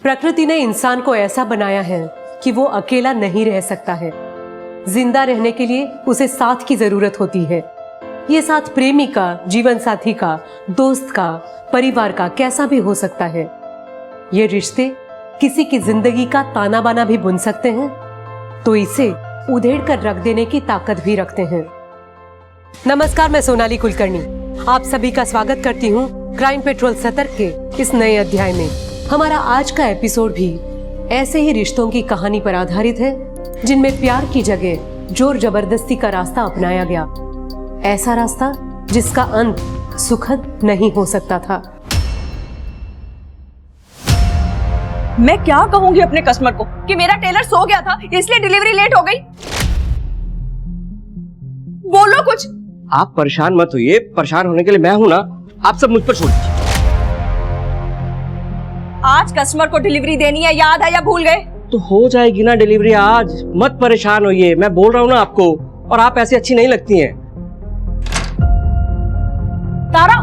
प्रकृति ने इंसान को ऐसा बनाया है कि वो अकेला नहीं रह सकता है। जिंदा रहने के लिए उसे साथ की जरूरत होती है। ये साथ प्रेमी का, जीवन साथी का, दोस्त का, परिवार का कैसा भी हो सकता है। ये रिश्ते किसी की जिंदगी का ताना बाना भी बुन सकते हैं, तो इसे उधेड़ कर रख देने की ताकत भी रखते हैं। नमस्कार, मैं सोनाली कुलकर्णी आप सभी का स्वागत करती हूँ क्राइम पेट्रोल सतर्क के इस नए अध्याय में। हमारा आज का एपिसोड भी ऐसे ही रिश्तों की कहानी पर आधारित है, जिनमें प्यार की जगह जोर जबरदस्ती का रास्ता अपनाया गया। ऐसा रास्ता जिसका अंत सुखद नहीं हो सकता था। मैं क्या कहूंगी अपने कस्टमर को कि मेरा टेलर सो गया था इसलिए डिलीवरी लेट हो गई। बोलो कुछ। आप परेशान मत होइए, परेशान होने के लिए मैं हूं ना। आप सब मुझ पर छोड़ दीजिए। आज कस्टमर को डिलीवरी देनी है, याद है या भूल गए? तो हो जाएगी ना डिलीवरी आज, मत परेशान होइए। मैं बोल रहा हूँ ना आपको, और आप ऐसी अच्छी नहीं लगती हैं। तारा,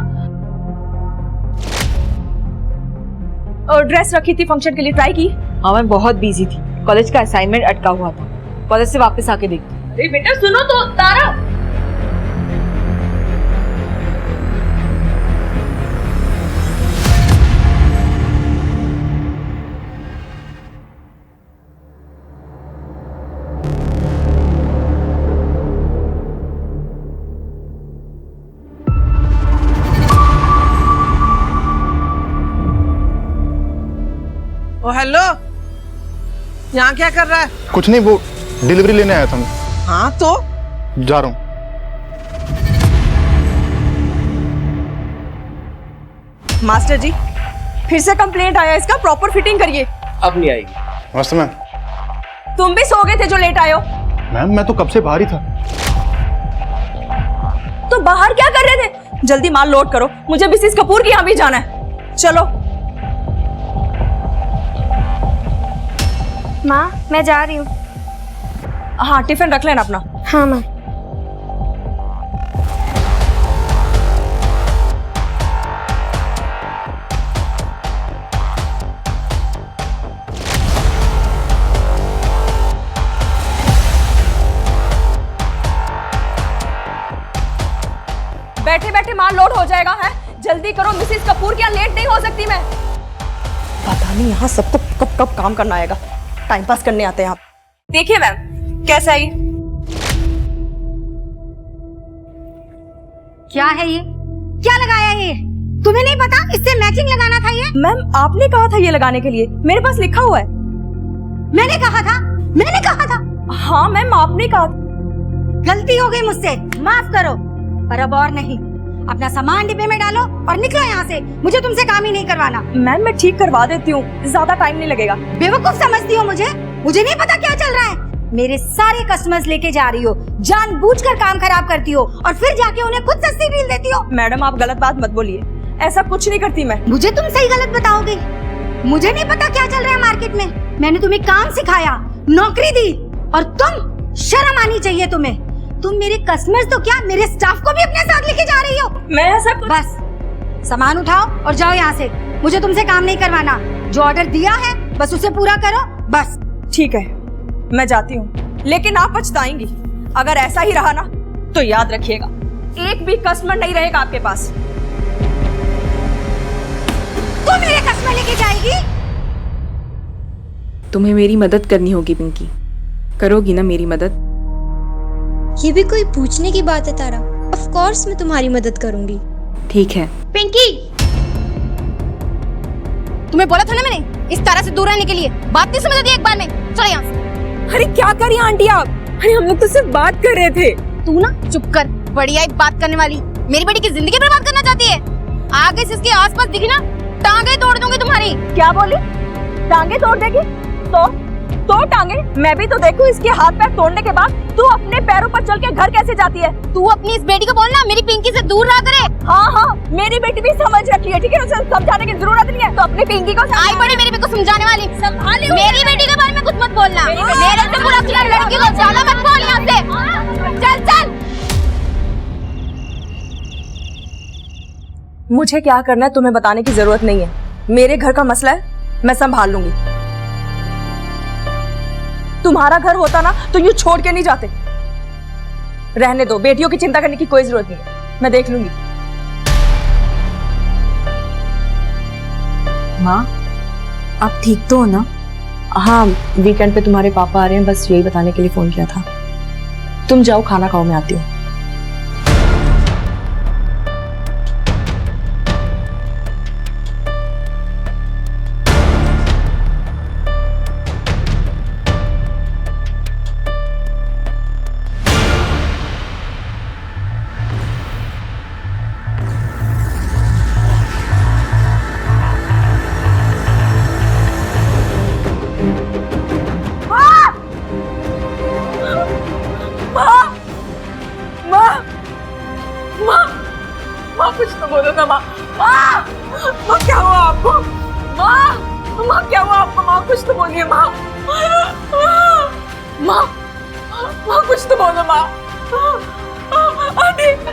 और ड्रेस रखी थी फंक्शन के लिए, ट्राई की? हाँ, मैं बहुत बिजी थी, कॉलेज का असाइनमेंट अटका हुआ था, कॉलेज से वापस आके देखती। अरे बेटा सुनो तो। तारा, ओ हेलो, यहाँ क्या कर रहा है? कुछ नहीं, वो डिलीवरी लेने आया था मैं। हाँ तो जा रहा हूँ। मास्टर जी फिर से कंप्लेंट आया इसका, प्रॉपर फिटिंग करिए। अब नहीं आएगी। नमस्ते मैम। तुम भी सो गए थे जो लेट आए हो? मैम मैं तो कब से बाहर ही था। तो बाहर क्या कर रहे थे? जल्दी माल लोड करो, मुझे मिसेस कपूर के यहाँ भी जाना है। चलो। माँ मैं जा रही हूँ। हाँ, टिफिन रख लेना अपना। हाँ माँ। बैठे बैठे माल लोड हो जाएगा है, जल्दी करो, मिसेस कपूर के यहाँ लेट नहीं हो सकती मैं। पता नहीं यहाँ सबको कब कब काम करना आएगा, टाइम पास करने आते हैं आप। देखिए मैम, कैसा है ये? क्या है ये? क्या लगाया ये? तुम्हें नहीं पता इससे मैचिंग लगाना था ये? मैम आपने कहा था ये लगाने के लिए, मेरे पास लिखा हुआ है। मैंने कहा था? मैंने कहा था? हाँ मैम आपने कहा। गलती हो गई मुझसे, माफ करो, पर अब और नहीं। अपना सामान डिब्बे में डालो और निकलो यहाँ से, मुझे तुमसे काम ही नहीं करवाना। मैम मैं ठीक करवा देती हूँ, ज्यादा टाइम नहीं लगेगा। बेवकूफ समझती हो मुझे? मुझे नहीं पता क्या चल रहा है। मेरे सारे कस्टमर्स लेके जा रही हो, जानबूझकर काम खराब करती हो और फिर जाके उन्हें खुद सस्ती डील देती हो। मैडम आप गलत बात मत बोलिए, ऐसा कुछ नहीं करती मैं। मुझे तुम सही गलत बताओगे? मुझे नहीं पता क्या चल रहा है मार्केट में। मैंने तुम्हें काम सिखाया, नौकरी दी, और तुम, शर्म आनी चाहिए तुम्हें। तुम मेरे कस्टमर्स तो क्या, मेरे स्टाफ को भी अपने साथ लेके जा रही हो। मैं ऐसा बस सामान उठाओ और जाओ यहाँ से, मुझे तुमसे काम नहीं करवाना। जो ऑर्डर दिया है बस उसे पूरा करो, बस। ठीक है, मैं जाती हूँ, लेकिन आप पछताएंगी। अगर ऐसा ही रहा ना तो याद रखिएगा, एक भी कस्टमर नहीं रहेगा आपके पास। तू मेरे कस्टमर लेके जाएगी? तुम्हें मेरी मदद करनी होगी पिंकी, करोगी ना मेरी मदद? ये भी कोई पूछने की बात है तारा? ऑफ कोर्स मैं तुम्हारी मदद करूंगी। ठीक है। पिंकी, तुम्हें बोला था ना मैंने इस तरह से दूर रहने के लिए, बात नहीं समझ रही एक बार में। चलो यहाँ से। अरे क्या कर रही हैं आंटी आप? अरे हम लोग तो सिर्फ बात कर रहे थे। तू ना चुप कर, बढ़िया बात करने वाली। मेरी बेटी की जिंदगी बर्बाद करना चाहती है। आगे से इसके आसपास दिखी ना, टांगे तोड़ दूंगी तुम्हारी। क्या बोली? टांगे तोड़ देगी? तो टांगे मैं भी तो देखूं। इसके हाथ पैर तोड़ने के बाद तू अपने पैरों पर चल के घर कैसे जाती है? तू अपनी इस बेटी को बोलना मेरी पिंकी से दूर रहा करे। हाँ, मेरी बेटी भी समझ रखी है, ठीक है, उसे समझाने की जरूरत नहीं है। तो अपनी पिंकी को आई बड़ी मेरी बेटी को समझाने वाली। संभालिए। मेरी बेटी के बारे में कुछ मत बोलना। मेरे से बुरा किया लड़की को ज्यादा मत बोल यहाँ से। चल चल। मुझे क्या करना है तुम्हें बताने की जरूरत नहीं है। मेरे घर का मसला है, मैं संभाल लूंगी। तुम्हारा घर होता ना तो यूं छोड़ के नहीं जाते। रहने दो, बेटियों की चिंता करने की कोई जरूरत नहीं है, मैं देख लूंगी। माँ, आप ठीक तो हो ना? हाँ, वीकेंड पे तुम्हारे पापा आ रहे हैं, बस यही बताने के लिए फोन किया था। तुम जाओ, खाना खाओ, मैं आती हूँ। कुछ तो बोलो ना माँ। माँ क्या हुआ आपको? माँ क्या हुआ आपको? माँ कुछ तो बोलिए माँ। माँ कुछ तो बोलो माँ।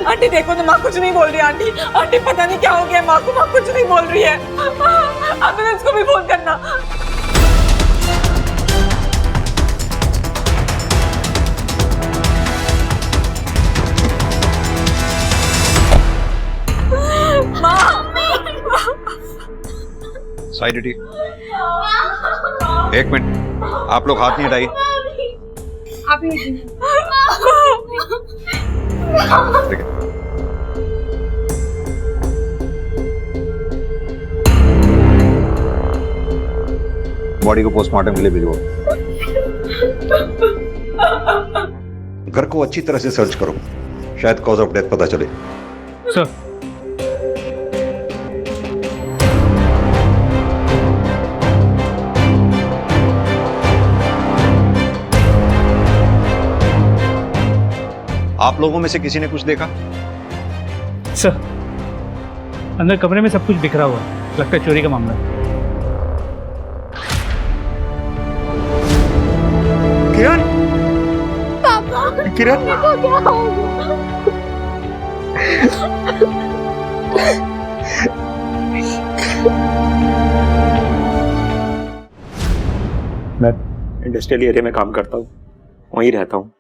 आंटी देखो ना, माँ कुछ नहीं बोल रही। आंटी पता नहीं क्या हो गया माँ को, माँ कुछ नहीं बोल रही है। एम्बुलेंस को भी फोन करना। साइड हटिए। एक मिनट, आप लोग हाथ नहीं हटाइए। बॉडी को पोस्टमार्टम के लिए भिजवाओ। घर को अच्छी तरह से सर्च करो, शायद कॉज ऑफ डेथ पता चले। सर, आप लोगों में से किसी ने कुछ देखा? सर, अंदर कमरे में सब कुछ बिखरा हुआ है, लगता है चोरी का मामला है। किरण, किरण, मैं इंडस्ट्रियल एरिया में काम करता हूँ, वहीं रहता हूँ,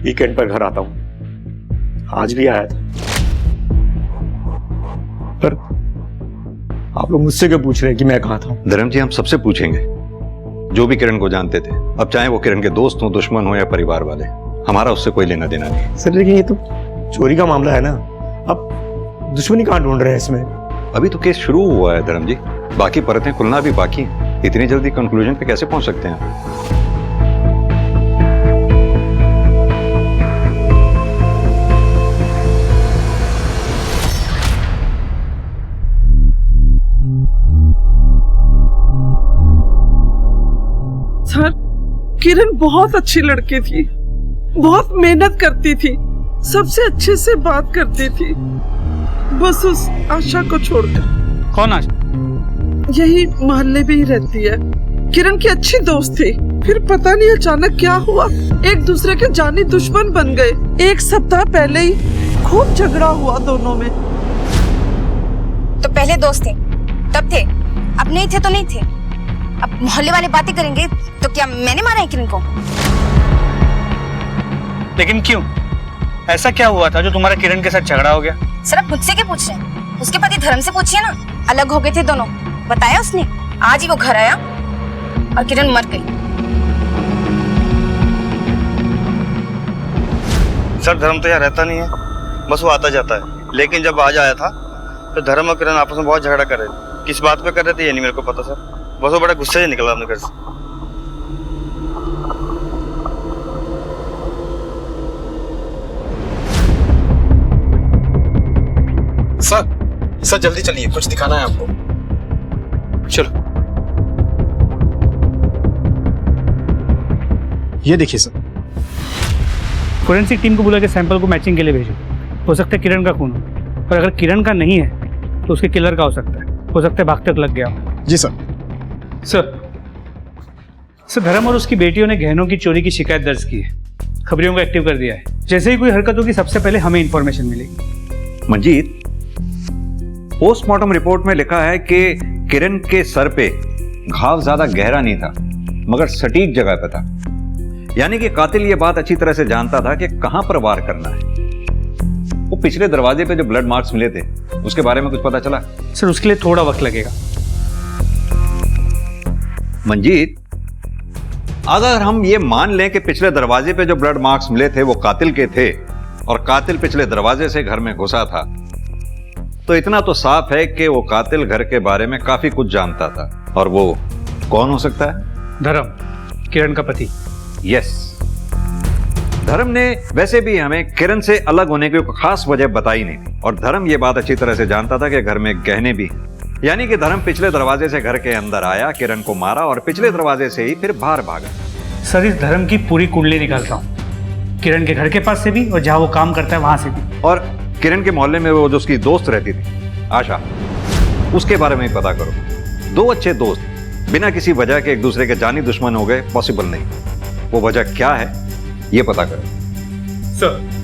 वीकेंड पर घर आता हूँ। आज भी आया था, पर आप लोग मुझसे क्यों पूछ रहे हैं कि मैं कहाँ था? धर्म जी, हम सबसे पूछेंगे जो भी किरण को जानते थे, अब चाहे वो किरण के दोस्त हो, दुश्मन हो या परिवार वाले, हमारा उससे कोई लेना देना नहीं। सर लेकिन ये तो चोरी का मामला है ना, अब दुश्मनी कहाँ ढूंढ रहे हैं इसमें? अभी तो केस शुरू हुआ है धर्म जी, बाकी परतें खुलना भी बाकी है। इतनी जल्दी कंक्लूजन पे कैसे पहुंच सकते हैं? सर, किरण बहुत अच्छी लड़की थी, बहुत मेहनत करती थी, सबसे अच्छे से बात करती थी, बस उस आशा को छोड़कर। कौन आशा? यही मोहल्ले में ही रहती है, किरण की अच्छी दोस्त थी। फिर पता नहीं अचानक क्या हुआ, एक दूसरे के जानी दुश्मन बन गए। एक सप्ताह पहले ही खूब झगड़ा हुआ दोनों में। तो पहले दोस्त थे तब थे, अब नहीं थे तो नहीं थे। अब मोहल्ले वाले बातें करेंगे तो क्या मैंने मारा है किरण को? लेकिन क्यों? ऐसा क्या हुआ था जो तुम्हारा किरण के साथ झगड़ा हो गया? सर आप मुझसे क्या पूछ रहे हैं? उसके पति धर्म से पूछिए ना। अलग हो गए थे दोनों, बताया उसने। आज ही वो घर आया और किरण मर गई। सर, धर्म तो यहाँ रहता नहीं है, बस वो आता जाता है। लेकिन जब आज आया था तो धर्म और किरण आपस में बहुत झगड़ा कर रहे थे। किस बात पे कर रहे थे ये नहीं मेरे को पता सर, बस वो बड़ा गुस्से से निकला अपने घर से। सर जल्दी चलिए, कुछ दिखाना है आपको। चलो, ये देखिए सर। फोरेंसिक टीम को बुला के सैंपल को मैचिंग के लिए भेजो। हो सकता है किरण का खून हो, और अगर किरण का नहीं है तो उसके किलर का हो सकता है भागते वक्त लग गया हो। जी सर। सर, धर्म और उसकी बेटियों ने गहनों की चोरी की शिकायत दर्ज की है, खबरियों को एक्टिव कर दिया है। जैसे ही कोई हरकत होगी सबसे पहले हमें इंफॉर्मेशन मिलेगी। मंजीत, पोस्टमार्टम रिपोर्ट में लिखा है कि किरण के सर पे घाव ज्यादा गहरा नहीं था मगर सटीक जगह पे था। यानी कि कातिल ये बात अच्छी तरह से जानता था कि कहां पर वार करना है। वो पिछले दरवाजे पे जो ब्लड मार्क्स मिले थे उसके बारे में कुछ पता चला? सर उसके लिए थोड़ा वक्त लगेगा। मंजीत, अगर हम ये मान लें कि पिछले दरवाजे पे जो ब्लड मार्क्स मिले थे वो कातिल के थे और कातिल पिछले दरवाजे से घर में घुसा था, तो इतना तो साफ है कि वो कातिल घर के बारे में काफी कुछ जानता था। और वो कौन हो सकता है? धर्म, किरण का पति। यस, धर्म ने वैसे भी हमें किरण से अलग होने की कोई खास वजह बताई नहीं थी और धर्म ये बात अच्छी तरह से जानता था कि घर में गहने भी हैं। यानी कि धर्म पिछले दरवाजे से घर के अंदर आया, किरण को मारा और पिछले दरवाजे से ही फिर बाहर भागा। सर इस धर्म की पूरी कुंडली निकालता हूँ, किरण के घर के पास से भी और जहाँ वो काम करता है वहां से भी। और किरण के मोहल्ले में वो जो उसकी दोस्त रहती थी आशा, उसके बारे में पता करो। दो अच्छे दोस्त बिना किसी वजह के एक दूसरे के जानी दुश्मन हो गए, पॉसिबल नहीं। वो वजह क्या है ये पता करो। सर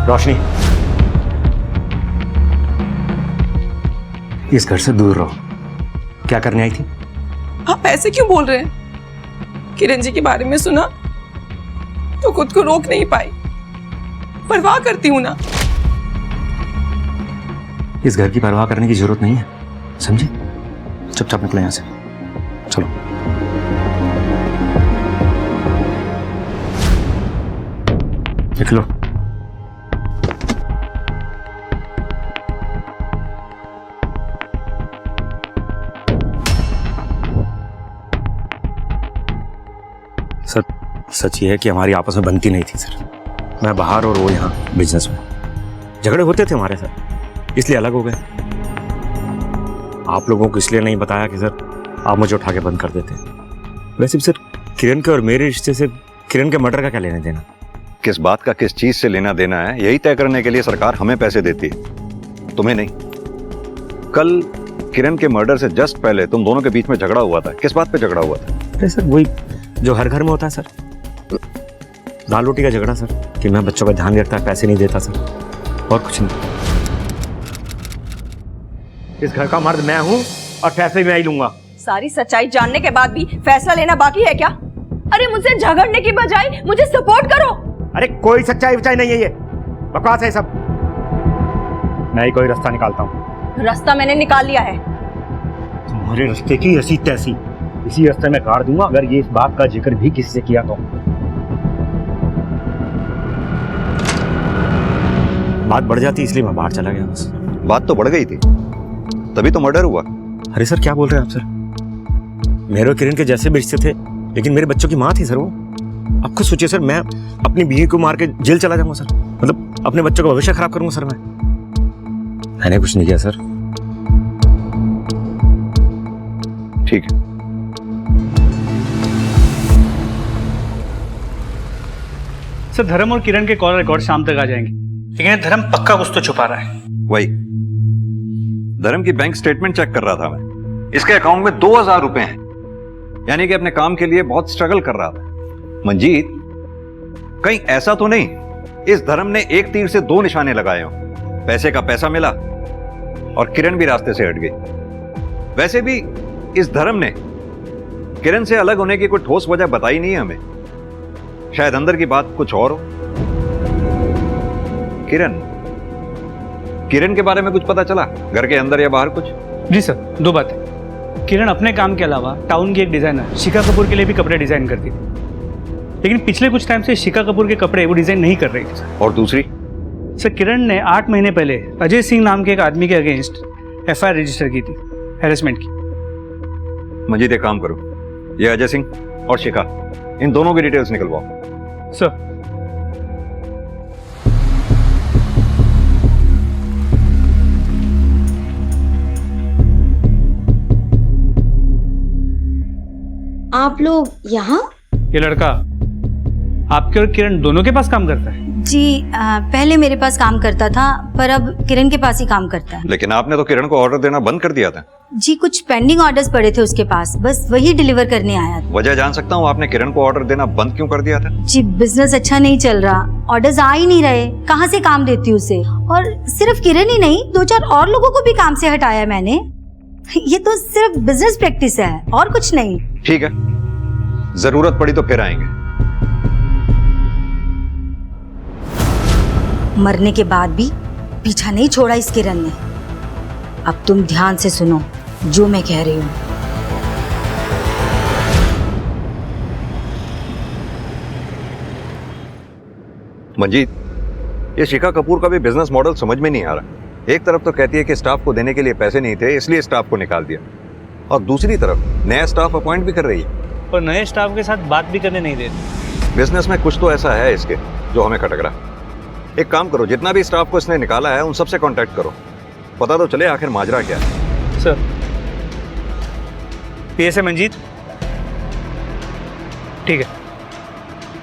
रोशनी, इस घर से दूर रहो। क्या करने आई थी? आप ऐसे क्यों बोल रहे हैं? किरण जी के बारे में सुना तो खुद को रोक नहीं पाई। परवाह करती हूँ ना। इस घर की परवाह करने की जरूरत नहीं है, समझे? चुपचाप निकले यहां से, चलो। निकलो। सच ये है कि हमारी आपस में बनती नहीं थी सर। मैं बाहर और वो यहाँ बिजनेस में। झगड़े होते थे हमारे सर, इसलिए अलग हो गए। आप लोगों को इसलिए नहीं बताया कि सर आप मुझे उठा के बंद कर देते। वैसे भी सर किरण के और मेरे रिश्ते से किरण के मर्डर का क्या लेना देना? किस बात का किस चीज से लेना देना है यही तय करने के लिए सरकार हमें पैसे देती है, तुम्हें नहीं। कल किरण के मर्डर से जस्ट पहले तुम दोनों के बीच में झगड़ा हुआ था। किस बात पे झगड़ा हुआ था? अरे सर वही जो हर घर में होता है सर, दाल रोटी का झगड़ा सर, कि मैं बच्चों का ध्यान नहीं रखता, पैसे नहीं देता सर, और कुछ नहीं। इस घर का मर्द मैं हूं और फैसले मैं ही लूंगा। सारी सच्चाई जानने के बाद भी फैसला लेना बाकी है क्या? अरे मुझसे झगड़ने की बजाय मुझे सपोर्ट करो। अरे कोई सच्चाई वच्चाई नहीं है, ये बकवास है सब। मैं ही कोई रास्ता निकालता हूँ। रास्ता मैंने निकाल लिया है। तुम्हारे रास्ते की ऐसी तैसी इसी रास्ते में काट दूंगा अगर ये इस बात का जिक्र भी किसी से किया तो। बात बढ़ जाती इसलिए मैं बाहर चला गया बस। बात तो बढ़ गई थी, तभी तो मर्डर हुआ। अरे सर क्या बोल रहे हैं आप सर? मेरे और किरण के जैसे भी रिश्ते थे, लेकिन मेरे बच्चों की माँ थी सर वो। आप खुद सोचिए सर, मैं अपनी बीवी को मार के जेल चला जाऊंगा सर, मतलब अपने बच्चों का भविष्य खराब करूंगा सर। मैंने कुछ नहीं किया सर। ठीक है, सर धर्म और किरण के कॉल रिकॉर्ड शाम तक आ जाएंगे, लेकिन धर्म पक्का कुछ तो छुपा रहा है। वही धर्म की बैंक स्टेटमेंट चेक कर रहा था मैं। इसके अकाउंट में 2000 रुपए हैं, यानी कि अपने काम के लिए बहुत स्ट्रगल कर रहा था। मंजीत, कहीं ऐसा तो नहीं इस धर्म ने एक तीर से दो निशाने लगाए हो? पैसे का पैसा मिला और किरण भी रास्ते से हट गई। वैसे भी इस धर्म ने किरण से अलग होने की कोई ठोस वजह बताई नहीं है हमें। शायद अंदर की बात कुछ और हो। किरण के बारे में कुछ पता चला? घर के अंदर या बाहर कुछ? जी सर, दो बातें। किरण अपने काम के अलावा टाउन की एक डिजाइनर शिखा कपूर के लिए भी कपड़े डिजाइन करती थी, लेकिन पिछले कुछ टाइम से शिखा कपूर के कपड़े वो डिजाइन नहीं कर रही थी सर। और दूसरी? सर किरण ने 8 महीने पहले अजय सिंह नाम के एक आदमी के अगेंस्ट FIR रजिस्टर की थी, हैरेसमेंट की। मंजीत एक काम करो, ये अजय सिंह और शिखा इन दोनों की डिटेल्स निकलवाओ। आप लोग यहाँ? ये लड़का आपके और किरण दोनों के पास काम करता है? जी पहले मेरे पास काम करता था, पर अब किरण के पास ही काम करता है। लेकिन आपने तो किरण को ऑर्डर देना बंद कर दिया था। जी कुछ पेंडिंग ऑर्डर्स पड़े थे उसके पास, बस वही डिलीवर करने आया था। वजह जान सकता हूँ आपने किरण को ऑर्डर देना बंद क्यों कर दिया था? जी बिजनेस अच्छा नहीं चल रहा, ऑर्डर्स आ ही नहीं रहे, कहाँ से काम देती हूँ उसे। और सिर्फ किरण ही नहीं, 2-4 और लोगों को भी काम से हटाया मैंने। ये तो सिर्फ बिजनेस प्रैक्टिस है और कुछ नहीं। ठीक है, जरूरत पड़ी तो फिर आएंगे। मरने के बाद भी पीछा नहीं छोड़ा इस किरण ने। अब तुम ध्यान से सुनो जो मैं कह रही हूँ। मंजीत, ये शिखा कपूर का भी बिजनेस मॉडल समझ में नहीं आ रहा। एक तरफ तो कहती है कि स्टाफ को देने के लिए पैसे नहीं थे इसलिए स्टाफ को निकाल दिया, और दूसरी तरफ नया स्टाफ अपॉइंट भी कर रही है और नए स्टाफ के साथ बात भी करने नहीं देती। बिजनेस में कुछ तो ऐसा है इसके जो हमें खटक रहा। एक काम करो, जितना भी स्टाफ को इसने निकाला है उन सबसे कांटेक्ट करो, पता तो चले आखिर माजरा क्या है। Sir, PSA Manjeet. ठीक है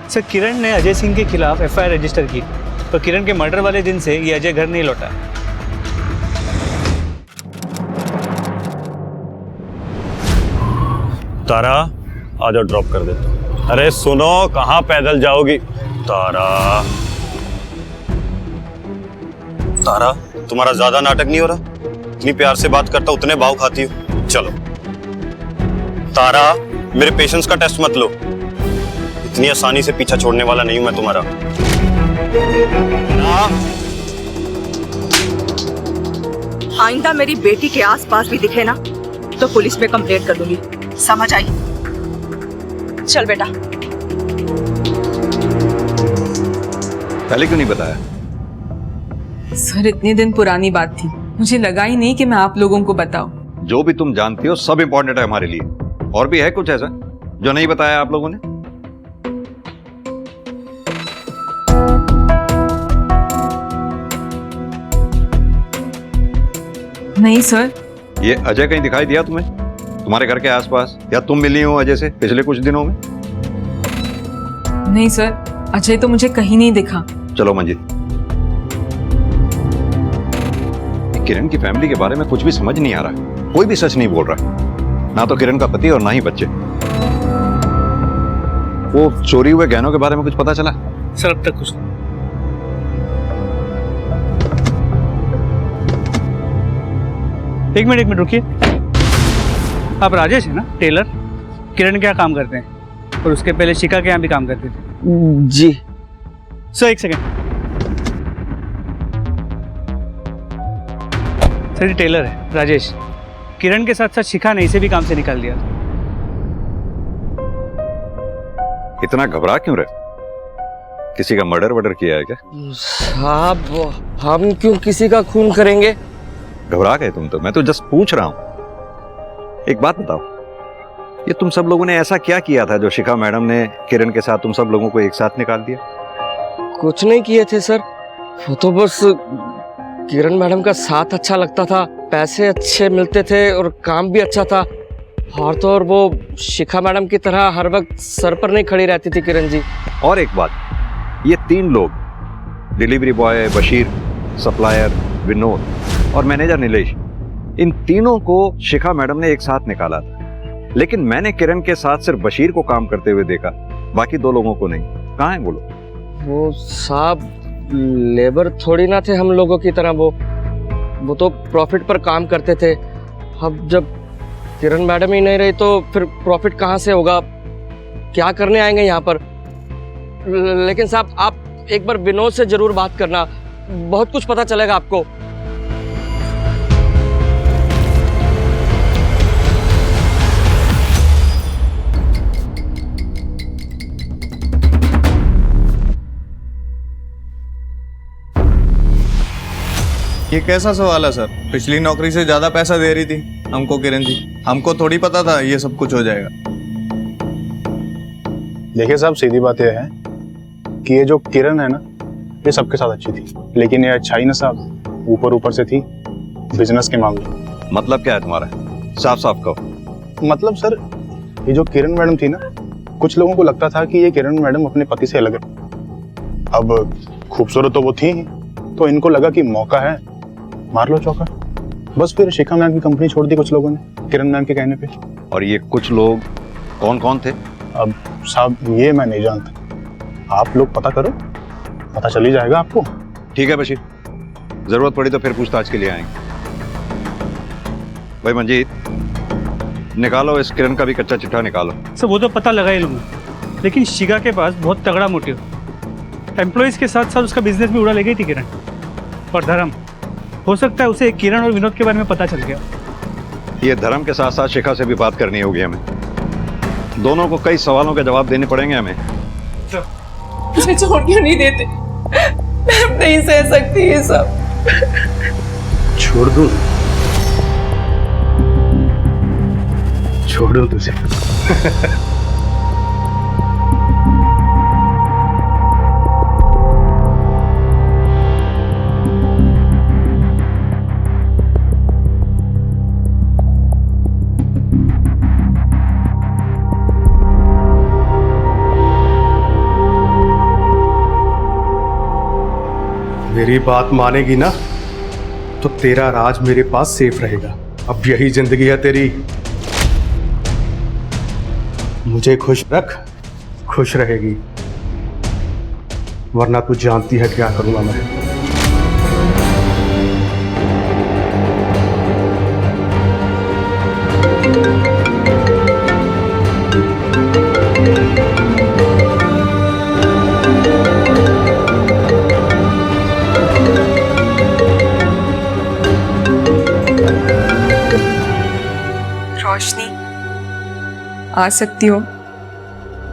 सर, किरण ने अजय सिंह के खिलाफ एफआईआर रजिस्टर की, पर किरण के मर्डर वाले दिन से ये अजय घर नहीं लौटा। तारा आ जाओ, ड्रॉप कर देता हूं। अरे सुनो, कहाँ पैदल जाओगी? तारा तारा, तुम्हारा ज्यादा नाटक नहीं हो रहा? इतनी प्यार से बात करता उतने भाव खाती हो। चलो तारा, मेरे पेशेंस का टेस्ट मत लो, इतनी आसानी से पीछा छोड़ने वाला नहीं हूं मैं तुम्हारा। आइंदा मेरी बेटी के आसपास भी दिखे ना तो पुलिस में कंप्लेंट कर दूंगी, समझ आई? चल बेटा। पहले क्यों नहीं बताया? सर, इतने दिन पुरानी बात थी, मुझे लगा ही नहीं कि मैं आप लोगों को बताऊं। जो भी तुम जानती हो सब इंपॉर्टेंट है हमारे लिए। और भी है कुछ ऐसा जो नहीं बताया आप लोगों ने? नहीं सर। ये अजय कहीं दिखाई दिया तुम्हें, तुम्हारे घर के आसपास, या तुम मिली हो अजय से पिछले कुछ दिनों में? नहीं सर, अजय तो मुझे कहीं नहीं दिखा। चलो मंजित, किरण की फैमिली के बारे में कुछ भी समझ नहीं आ रहा, कोई भी सच नहीं बोल रहा, ना तो किरण का पति और ना ही बच्चे। वो चोरी हुए गहनों के बारे में कुछ पता चला? सर अब तक कुछ। एक मिनट रुकिए। आप राजेश है ना, टेलर? किरण क्या काम करते हैं, और उसके पहले शिखा के यहाँ भी काम करते थे? जी सर एक सेकेंड। सर ये टेलर है राजेश, किरण के साथ साथ शिखा ने इसे भी काम से निकाल दिया। इतना घबरा क्यों रहे? किसी का मर्डर किया है क्या? साहब, हम क्यों किसी का खून करेंगे? घबरा गए तुम तो, मैं तो जस्ट पूछ रहा हूं। एक बात बताओ, ये तुम सब लोगों ने ऐसा क्या किया था जो शिखा मैडम ने किरण के साथ तुम सब लोगों को एक साथ निकाल दिया? कुछ नहीं किए थे सर, वो तो बस किरण मैडम का साथ अच्छा लगता था, पैसे अच्छे मिलते थे और काम भी अच्छा था, और तो और वो शिखा मैडम की तरह हर वक्त सर पर नहीं खड़ी रहती थी किरण जी। और एक बात, ये 3 लोग, delivery boy Bashir, supplier Vinod और मैनेजर नीलेश, इन तीनों को शिखा मैडम ने एक साथ निकाला था, लेकिन मैंने किरण के साथ सिर्फ बशीर को काम करते हुए देखा, बाकी 2 लोगों को नहीं। कहाँ है बोलो? वो साहब लेबर थोड़ी ना थे हम लोगों की तरह, वो तो प्रॉफिट पर काम करते थे। अब जब किरण मैडम ही नहीं रही तो फिर प्रॉफिट कहाँ से होगा, क्या करने आएंगे यहाँ पर? लेकिन साहब आप एक बार विनोद से जरूर बात करना, बहुत कुछ पता चलेगा आपको। ये कैसा सवाल है सर? पिछली नौकरी से ज्यादा पैसा दे रही थी हमको किरण जी, हमको थोड़ी पता था ये सब कुछ हो जाएगा। देखिए साहब, सीधी बात यह है कि ये जो किरण है ना, ये सबके साथ अच्छी थी, लेकिन ये अच्छाई ना साहब ऊपर ऊपर से थी बिजनेस के मामले। मतलब क्या है तुम्हारा? साफ साफ कहो। मतलब सर, ये जो किरण मैडम थी ना, कुछ लोगों को लगता था कि ये किरण मैडम अपने पति से अलग है। अब खूबसूरत तो वो थी ही, तो इनको लगा कि मौका है, मार लो चौका। बस फिर शिखा मैम की कंपनी छोड़ दी कुछ लोगों ने किरण मैम के कहने पे। और ये कुछ लोग कौन कौन थे? अब साहब ये मैं नहीं जानता, आप लोग पता करो, पता चल ही जाएगा आपको। ठीक है बशीर, जरूरत पड़ी तो फिर पूछताछ के लिए आएंगे। भाई मंजीत, निकालो इस किरण का भी कच्चा चिट्ठा निकालो। सर वो तो पता लगा ही लूँगा, लेकिन शिखा के पास बहुत तगड़ा मोटिव, एम्प्लॉयज़ के साथ साथ उसका बिजनेस भी उड़ा ले गई थी किरण। और धर्म, हो सकता है उसे किरण और विनोद के बारे में पता चल गया। ये धर्म के साथ साथ शिखा से भी बात करनी होगी हमें। दोनों को कई सवालों के जवाब देने पड़ेंगे हमें। मुझे छोड़ के नहीं देते, मैं नहीं सह सकती ये सब। छोड़ दो, छोड़ दो तुझे। मेरी बात मानेगी ना तो तेरा राज मेरे पास सेफ रहेगा। अब यही जिंदगी है तेरी। मुझे खुश रख, खुश रहेगी, वरना तू जानती है क्या करूंगा मैं। रोशनी, आ सकती हो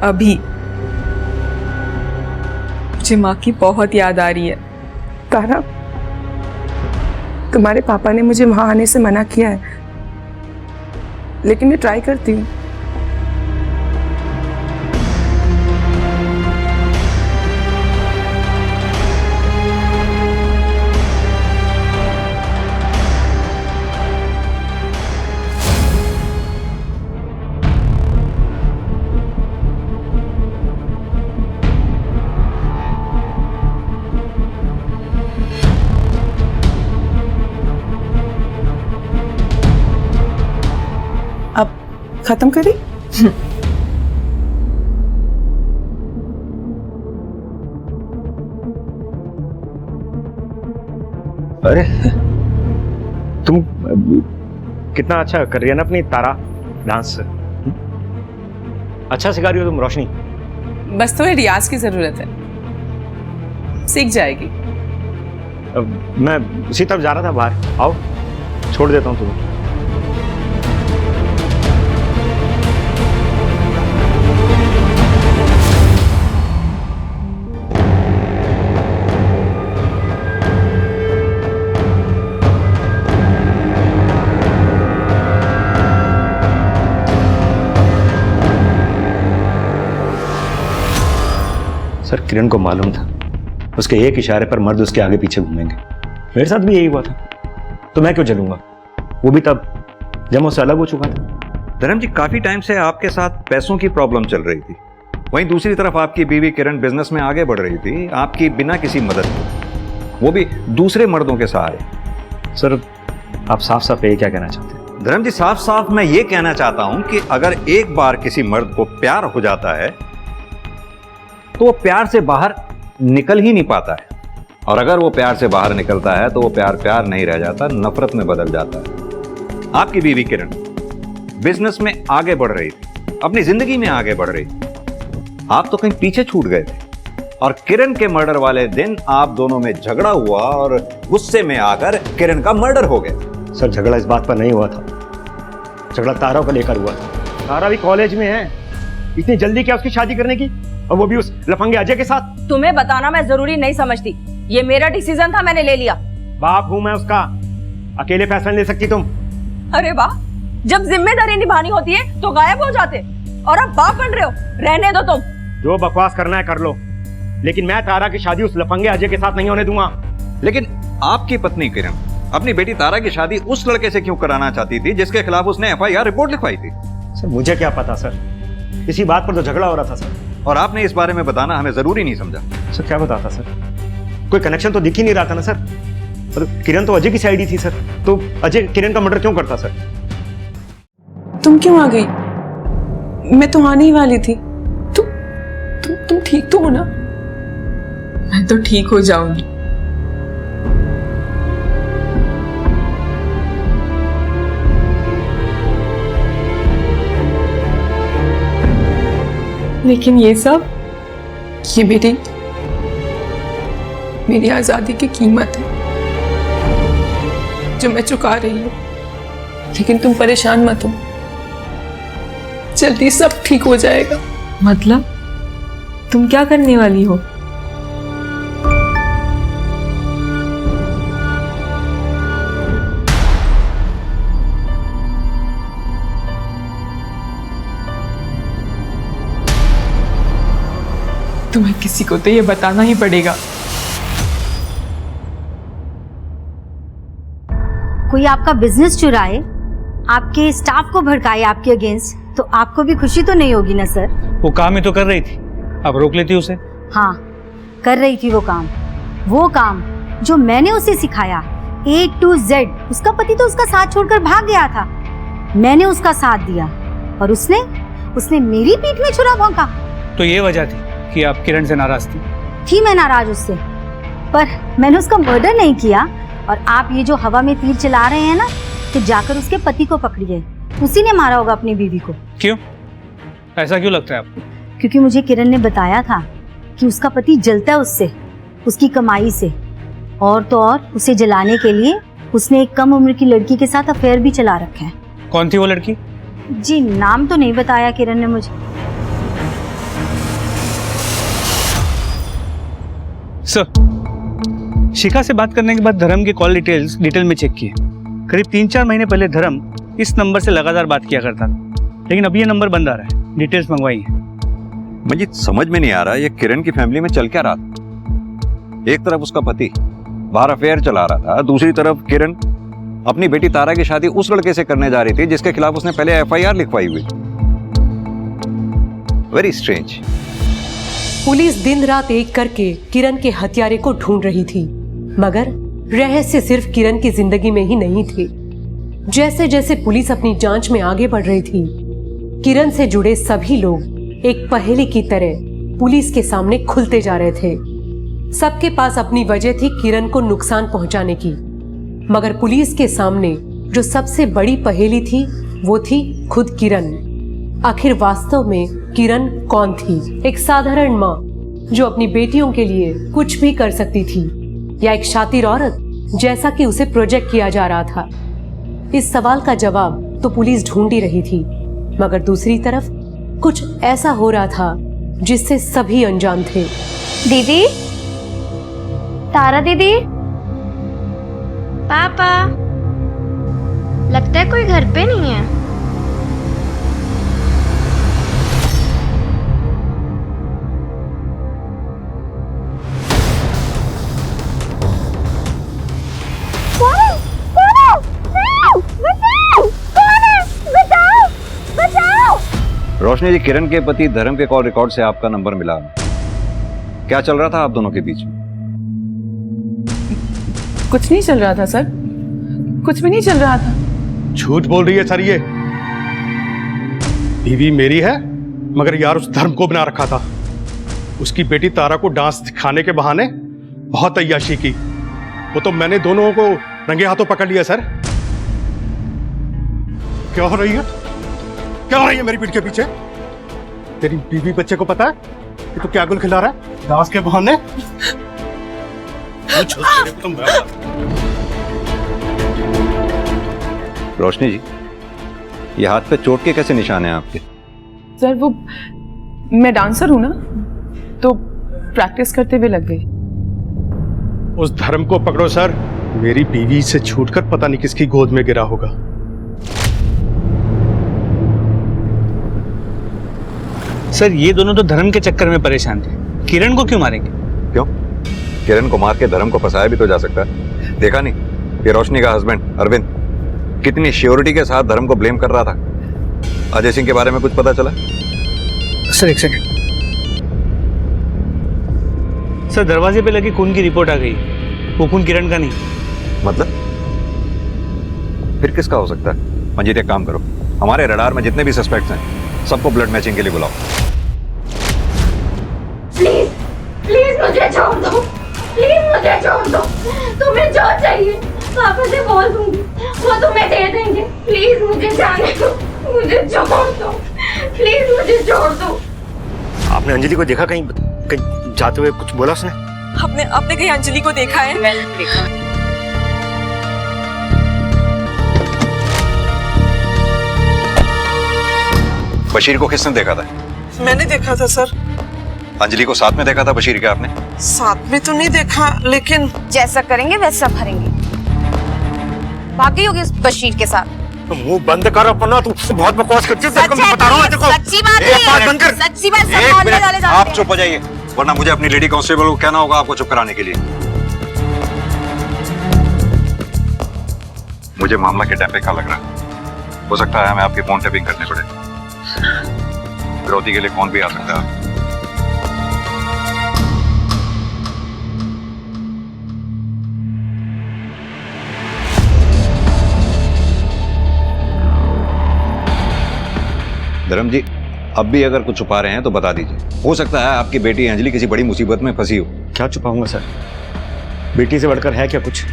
अभी? मुझे माँ की बहुत याद आ रही है। तारा, तुम्हारे पापा ने मुझे वहां आने से मना किया है, लेकिन मैं ट्राई करती हूँ। अब खत्म करें? अरे तुम कितना अच्छा कर रही है ना अपनी तारा डांस। अच्छा सिखा रही हो तुम रोशनी। बस थोड़े रियाज की जरूरत है, सीख जाएगी। मैं उसी तरफ जा रहा था बाहर, आओ छोड़ देता हूँ तुम्हें। सर किरण को मालूम था उसके एक इशारे पर मर्द उसके आगे पीछे घूमेंगे। मेरे साथ भी यही हुआ था, तो मैं क्यों चलूंगा? वो भी तब जब मैं उससे अलग हो चुका था। धर्म जी, काफी टाइम से आपके साथ पैसों की प्रॉब्लम चल रही थी, वहीं दूसरी तरफ आपकी बीवी किरण बिजनेस में आगे बढ़ रही थी, आपकी बिना किसी मदद के, वो भी दूसरे मर्दों के सहारे। सर आप साफ साफ ये क्या कहना चाहते हैं? धर्म जी, साफ साफ मैं ये कहना चाहता हूं कि अगर एक बार किसी मर्द को प्यार हो जाता है तो वो प्यार से बाहर निकल ही नहीं पाता है, और अगर वो प्यार से बाहर निकलता है तो वो प्यार प्यार नहीं रह जाता, नफरत में बदल जाता है। आपकी बीवी किरण बिजनेस में आगे बढ़ रही थी, अपनी जिंदगी में आगे बढ़ रही थी, आप तो कहीं पीछे छूट गए थे, और किरण के मर्डर वाले दिन आप दोनों में झगड़ा हुआ और गुस्से में आकर किरण का मर्डर हो गया। सर झगड़ा इस बात पर नहीं हुआ था, झगड़ा तारा को लेकर हुआ था। तारा भी कॉलेज में है, इतनी जल्दी क्या उसकी शादी करने की, और वो भी उस लफंगे अजय के साथ? तुम्हें बताना मैं जरूरी नहीं समझती, ये मेरा डिसीजन था, मैंने ले लिया। बाप हूं मैं उसका, अकेले फैसला ले सकती तुम? अरे वाह, जब जिम्मेदारी निभानी होती है तो गायब हो जाते, और अब बाप बन रहे हो। रहने दो तुम, जो बकवास करना है कर लो, लेकिन मैं तारा की शादी उस लफंगे अजय के साथ नहीं होने दूंगा। लेकिन आपकी पत्नी किरण अपनी बेटी तारा की शादी उस लड़के से क्यों कराना चाहती थी जिसके खिलाफ उसने FIR रिपोर्ट लिखवाई थी? सर मुझे क्या पता सर, इसी बात पर तो झगड़ा हो रहा था सर। और आपने इस बारे में बताना हमें जरूरी नहीं समझा। सर क्या बताता सर, कोई कनेक्शन तो दिख ही नहीं रहा था ना सर। और किरण तो अजय की साइड ही थी सर, तो अजय किरण का मर्डर क्यों करता सर? तुम क्यों आ गई? मैं तो आने ही वाली थी। तुम ठीक तो हो ना? मैं तो ठीक हो जाऊंगी। लेकिन ये सब, ये मेरी आजादी की कीमत है जो मैं चुका रही हूँ। लेकिन तुम परेशान मत हो, जल्दी सब ठीक हो जाएगा। मतलब तुम क्या करने वाली हो? तुम्हें किसी को तो ये बताना ही पड़ेगा। कोई आपका बिजनेस चुराए, आपके स्टाफ को भड़काए आपके अगेंस्ट, तो आपको भी खुशी तो नहीं होगी ना सर? वो काम ही तो कर रही थी, अब रोक लेती उसे। हाँ, कर रही थी वो काम जो मैंने उसे सिखाया A to Z। उसका पति तो उसका साथ छोड़कर भाग गया था, मैंने उसका साथ दिया और उसने मेरी पीठ में छुरा भोंका। तो ये वजह थी कि आप किरण से नाराज थी? मैं नाराज उससे, पर मैंने उसका मर्डर नहीं किया। और आप ये जो हवा में तीर चला रहे हैं ना, तो जाकर उसके पति को पकड़िए, उसी ने मारा होगा अपनी बीवी को। क्यों? ऐसा क्यों लगता है आपको? क्योंकि मुझे किरण ने बताया था कि उसका पति जलता है उससे, उसकी कमाई से। और तो और उसे जलाने के लिए उसने एक कम उम्र की लड़की के साथ अफेयर भी चला रखा है। कौन थी वो लड़की? जी नाम तो नहीं बताया किरण ने मुझे। सर, शिखा से बात करने के बाद धर्म के कॉल डिटेल में चेक किए। करीब 3-4 महीने पहले धर्म इस नंबर से लगातार बात किया करता था, लेकिन अभी ये नंबर बंद आ रहा है। डिटेल्स मंगवाई है। मुझे समझ में नहीं आ रहा ये किरण की फैमिली में चल क्या रहा था। एक तरफ उसका पति बाहर अफेयर चला रहा था, दूसरी तरफ किरण अपनी बेटी तारा की शादी उस लड़के से करने जा रही थी जिसके खिलाफ उसने पहले FIR लिखवाई हुई। Very strange. पुलिस दिन रात एक करके किरण के हत्यारे को ढूंढ रही थी, मगर रहस्य सिर्फ किरण की जिंदगी में ही नहीं थे। जैसे जैसे पुलिस अपनी जांच में आगे बढ़ रही थी, किरण से जुड़े सभी लोग एक पहेली की तरह पुलिस के सामने खुलते जा रहे थे। सबके पास अपनी वजह थी किरण को नुकसान पहुंचाने की, मगर पुलिस के सामने जो सबसे बड़ी पहेली थी वो थी खुद किरण। आखिर वास्तव में किरण कौन थी? एक साधारण माँ जो अपनी बेटियों के लिए कुछ भी कर सकती थी, या एक शातिर औरत जैसा कि उसे प्रोजेक्ट किया जा रहा था? इस सवाल का जवाब तो पुलिस ढूंढ ही रही थी, मगर दूसरी तरफ कुछ ऐसा हो रहा था जिससे सभी अनजान थे। दीदी, तारा दीदी, पापा, लगता है कोई घर पे नहीं है। रोशनी जी, किरण के पति धर्म के कॉल रिकॉर्ड से आपका नंबर मिला। क्या चल रहा था आप दोनों के बीच में? कुछ नहीं चल रहा था सर, कुछ भी नहीं चल रहा था। झूठ बोल रही है सर ये। बीवी मेरी है, मगर यार उस धर्म को बना रखा था। उसकी बेटी तारा को डांस दिखाने के बहाने बहुत अय्याशी की। वो तो मैंने दोनों को रंगे हाथों पकड़ लिया सर। क्या हो रही है? क्या हो रही है मेरी पीठ के पीछे? तेरी बीवी बच्चे को पता है कि तू क्या गुल खिला रहा है डांस के बहाने? रोशनी जी, ये हाथ पे चोट के कैसे निशान हैं आपके? सर वो मैं डांसर हूं ना, तो प्रैक्टिस करते हुए लग गई। उस धर्म को पकड़ो सर, मेरी बीवी से छूटकर पता नहीं किसकी गोद में गिरा होगा। सर ये दोनों तो धर्म के चक्कर में परेशान थे, किरण को क्यों मारेंगे? क्यों? किरण को मार के धर्म को फंसाया भी तो जा सकता है। देखा नहीं कि रोशनी का हस्बैंड अरविंद कितनी श्योरिटी के साथ धर्म को ब्लेम कर रहा था? अजय सिंह के बारे में कुछ पता चला? सर एक सेकंड सर, दरवाजे पे लगी खून की रिपोर्ट आ गई। वो खून किरण का नहीं। मतलब फिर किसका हो सकता है? मंजीत एक काम करो, हमारे रडार में जितने भी सस्पेक्ट्स हैं सबको ब्लड मैचिंग के लिए बुलाओ। प्लीज प्लीज मुझे छोड़ दो, प्लीज मुझे छोड़ दो। तुम्हें जो चाहिए पापा से बोल दूंगी, वो तुम्हें दे देंगे। प्लीज मुझे जाने दो, मुझे छोड़ दो, प्लीज मुझे छोड़ दो। आपने अंजलि को देखा कहीं कहीं जाते हुए? कुछ बोला उसने? आपने कहीं अंजलि को देखा है? मैंने देखा। बशीर को किसने देखा था? मैंने देखा था सर। अंजलि को साथ में देखा था बशीर के आपने? साथ में तो नहीं देखा, लेकिन जैसा करेंगे वैसा भरेंगे। भागी होगी उस बशीर के साथ। तो मुंह बंद कर अपना, तू बहुत बकवास करती है। सच है, बता रहा हूं देखो। सच्ची बात एक बात बंद कर। सच्ची बात, सब एक मोहल्ले मिनट, वाले जानते आप हैं। चुप हो जाइए, वरना मुझे अपनी लेडी कांस्टेबल को कहना होगा आपको चुप कराने के लिए। मुझे मामला किडनैपिंग का लग रहा है। हो सकता है हमें आपकी फोन टैपिंग करनी पड़े। फिरौती के लिए कौन भी आ सकता है। धर्म जी, अब भी अगर कुछ छुपा रहे हैं तो बता दीजिए। हो सकता है आपकी बेटी अंजलि किसी बड़ी मुसीबत में फंसी हो। क्या छुपाऊंगा सर? बेटी से बढ़कर है क्या कुछ?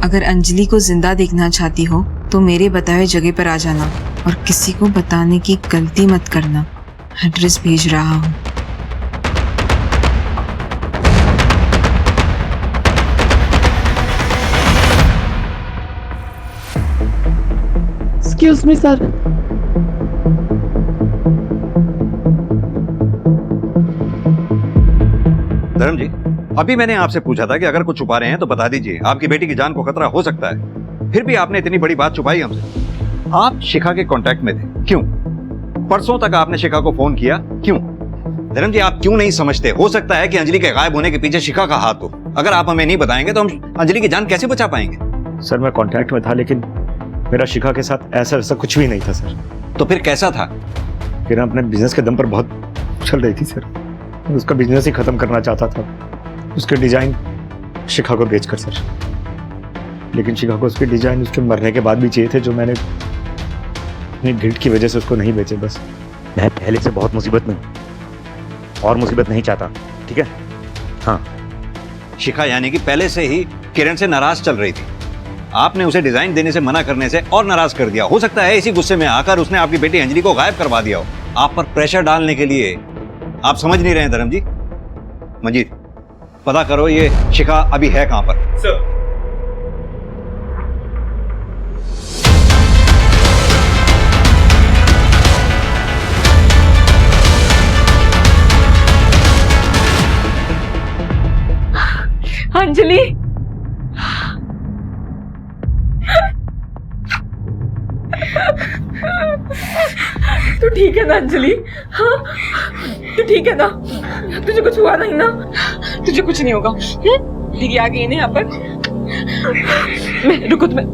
अगर अंजलि को जिंदा देखना चाहती हो तो मेरे बताए जगह पर आ जाना और किसी को बताने की गलती मत करना। एड्रेस भेज रहा हूँ। Excuse me sir. धर्म जी, अभी मैंने आपसे पूछा था कि अगर कुछ छुपा रहे हैं तो बता दीजिए, आपकी बेटी की जान को खतरा हो सकता है। फिर भी आपने इतनी बड़ी बात छुपाई हमसे। आप शिखा के कांटेक्ट में थे, क्यों? परसों तक आपने शिखा को फोन किया, क्यों? धर्म जी, आप क्यों नहीं समझते? हो सकता है कि अंजलि के गायब होने के पीछे शिखा का हाथ हो। अगर आप हमें नहीं बताएंगे तो हम अंजलि की जान कैसे बचा पाएंगे? सर मैं कांटेक्ट में था, लेकिन मेरा शिखा के साथ ऐसा कुछ भी नहीं था सर। तो फिर कैसा था? किरण अपने बिजनेस के दम पर बहुत चल रही थी सर। मैं उसका बिजनेस ही खत्म करना चाहता था, उसके डिजाइन शिखा को बेचकर सर। लेकिन शिखा को उसके डिजाइन उसके मरने के बाद भी चाहिए थे, जो मैंने अपनी गिल्ट की वजह से उसको नहीं बेचे। बस मैं पहले से बहुत मुसीबत में और मुसीबत नहीं चाहता, ठीक है? हाँ। शिखा यानी कि पहले से ही किरण से नाराज चल रही थी। आपने उसे डिजाइन देने से मना करने से और नाराज कर दिया। हो सकता है इसी गुस्से में आकर उसने आपकी बेटी अंजलि को गायब करवा दिया हो, आप पर प्रेशर डालने के लिए। आप समझ नहीं रहे हैं धर्म जी। मंजीत, पता करो ये शिखा अभी है कहां पर। सर अंजलि, तू ठीक है ना अंजलि? हाँ तू ठीक है ना? तुझे कुछ हुआ नहीं ना? तुझे कुछ नहीं होगा। दीदी आ गई ना यहाँ पर। मैं रुको, तुम्हें